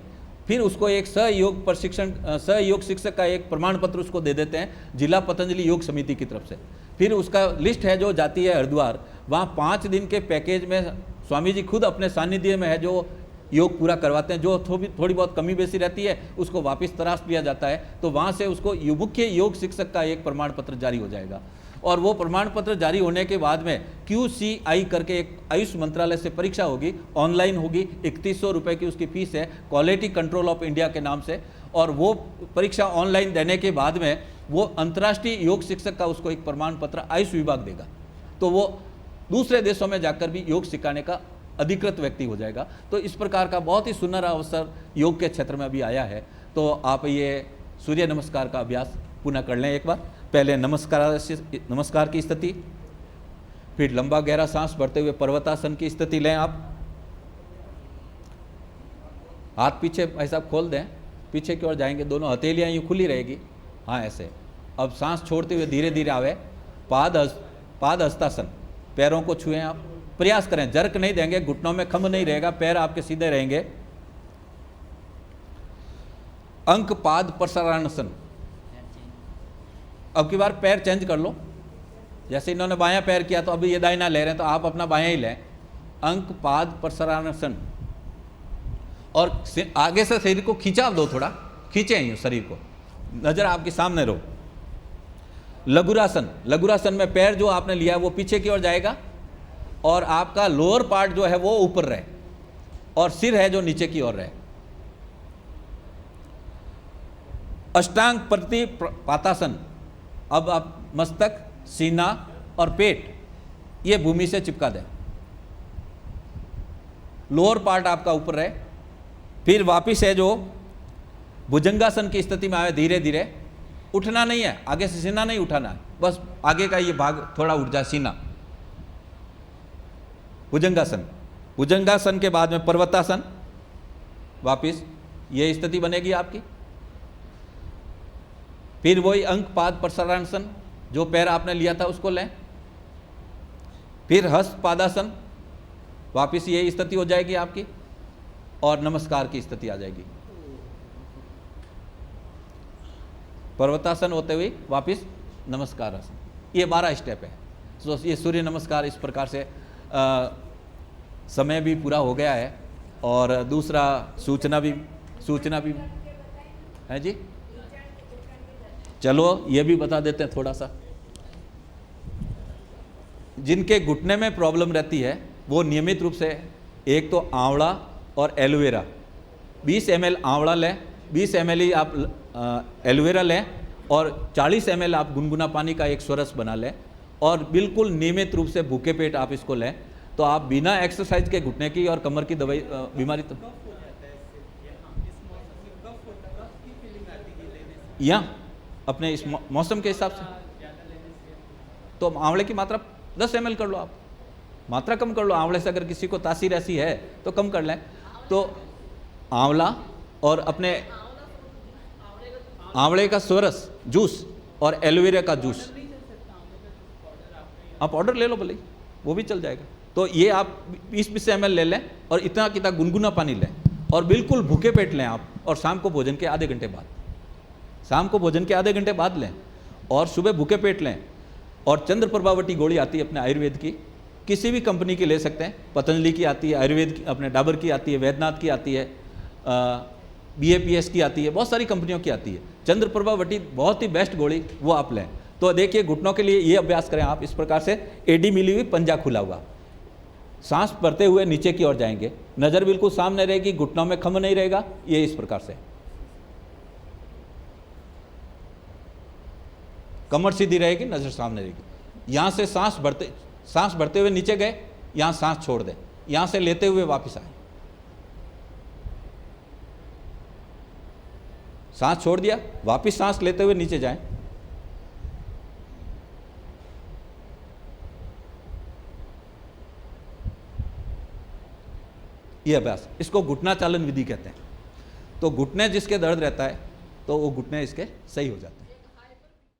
फिर उसको एक सहयोग प्रशिक्षण, सहयोग शिक्षक का एक प्रमाण पत्र उसको दे देते हैं जिला पतंजलि योग समिति की तरफ से। फिर उसका लिस्ट है जो जाती है हरिद्वार, वहाँ 5 दिन के पैकेज में स्वामी जी खुद अपने सानिध्य में है जो योग पूरा करवाते हैं। जो थोड़ी बहुत कमी बेसी रहती है उसको वापस तराश लिया जाता है, तो वहाँ से उसको मुख्य योग शिक्षक का एक प्रमाण पत्र जारी हो जाएगा। और वो प्रमाण पत्र जारी होने के बाद में QCI करके एक आयुष मंत्रालय से परीक्षा होगी, ऑनलाइन होगी, 3100 रुपये की उसकी फीस है, क्वालिटी कंट्रोल ऑफ इंडिया के नाम से। और वो परीक्षा ऑनलाइन देने के बाद में वो अंतर्राष्ट्रीय योग शिक्षक का उसको एक प्रमाण पत्र आयुष विभाग देगा, तो वो दूसरे देशों में जाकर भी योग सिखाने का अधिकृत व्यक्ति हो जाएगा। तो इस प्रकार का बहुत ही सुनहरा अवसर योग के क्षेत्र में अभी आया है। तो आप ये सूर्य नमस्कार का अभ्यास पुनः कर लें एक बार। पहले नमस्कार की स्थिति, फिर लंबा गहरा सांस भरते हुए पर्वतासन की स्थिति लें। आप हाथ पीछे ऐसा खोल दें, पीछे की ओर जाएंगे, दोनों हथेलियां यूँ खुली रहेगी, हाँ ऐसे। अब सांस छोड़ते हुए धीरे धीरे आवे पाद हस्तासन, पैरों को छुएं आप, प्रयास करें, जर्क नहीं देंगे, घुटनों में खंभ नहीं रहेगा, पैर आपके सीधे रहेंगे। अंक पाद प्रसारासन, अब की बार पैर चेंज कर लो, जैसे इन्होंने बायां पैर किया तो अभी ये दाहिना ले रहे हैं तो आप अपना बायां ही लें। अंक पाद प्रसारासन, और आगे से शरीर को खिंचाव दो, थोड़ा खींचे यूँ शरीर को, नजर आपके सामने रहो। लघुरासन, लघुरासन में पैर जो आपने लिया वो पीछे की ओर जाएगा और आपका लोअर पार्ट जो है वो ऊपर रहे और सिर है जो नीचे की ओर रहे। अष्टांग प्रतिपातासन, अब आप मस्तक, सीना और पेट ये भूमि से चिपका दें, लोअर पार्ट आपका ऊपर रहे। फिर वापिस है जो भुजंगासन की स्थिति में आए, धीरे धीरे उठना नहीं है, आगे से सीना नहीं उठाना है, बस आगे का ये भाग थोड़ा उठ जाए, सीना। भुजंगासन, भुजंगासन के बाद में पर्वतासन, वापिस ये स्थिति बनेगी आपकी। फिर वही अंक पाद प्रसारासन, जो पैर आपने लिया था उसको लें। फिर हस्त पादासन, वापिस ये स्थिति हो जाएगी आपकी, और नमस्कार की स्थिति आ जाएगी। पर्वतासन होते हुए वापिस नमस्कार आसन, ये 12 स्टेप है। तो ये सूर्य नमस्कार इस प्रकार से समय भी पूरा हो गया है, और दूसरा सूचना भी है जी। चलो ये भी बता देते हैं थोड़ा सा। जिनके घुटने में प्रॉब्लम रहती है वो नियमित रूप से एक तो आंवला और एलोवेरा, 20 ml आंवला लें, 20 ml ही आप एलोवेरा लें, और 40 ml आप गुनगुना पानी का एक स्वरस बना लें, और बिल्कुल नियमित रूप से भूखे पेट आप इसको लें। तो आप बिना एक्सरसाइज के घुटने की और कमर की दवाई बीमारी तो यहाँ अपने इस मौसम के हिसाब से तो आंवले की मात्रा 10 ml कर लो, आप मात्रा कम कर लो। आंवले से अगर किसी को तासीर ऐसी है तो कम कर लें। तो आंवला और अपने आंवले का स्वरस जूस और एलोवेरा का जूस, आप पाउडर ले लो भले, वो भी चल जाएगा। तो ये आप 20-20 ml ले लें और इतना कितना गुनगुना पानी लें और बिल्कुल भूखे पेट लें आप, और शाम को भोजन के आधे घंटे बाद, शाम को भोजन के आधे घंटे बाद लें और सुबह भूखे पेट लें। और चंद्र प्रभावटी गोली आती है अपने आयुर्वेद की, किसी भी कंपनी की ले सकते हैं, पतंजलि की आती है, आयुर्वेद की अपने डाबर की आती है, वैद्यनाथ की आती है, BAPS की आती है, बहुत सारी कंपनियों की आती है। चंद्र प्रभावटी बहुत ही बेस्ट गोली, वो आप लें। तो देखिए घुटनों के लिए ये अभ्यास करें आप, इस प्रकार से एडी मिली हुई, पंजा खुला हुआ, सांस भरते हुए नीचे की ओर जाएंगे, नज़र बिल्कुल सामने रहेगी, घुटनों में खम नहीं रहेगा, ये इस प्रकार से कमर सीधी रहेगी, नज़र सामने रहेगी। यहाँ से सांस भरते हुए नीचे गए, यहाँ सांस छोड़ दें, यहाँ से लेते हुए वापस आए, सांस छोड़ दिया, वापस सांस लेते हुए नीचे जाएं, ये अभ्यास, इसको घुटना चालन विधि कहते हैं। तो घुटने जिसके दर्द रहता है तो वो घुटने इसके सही हो जाते हैं।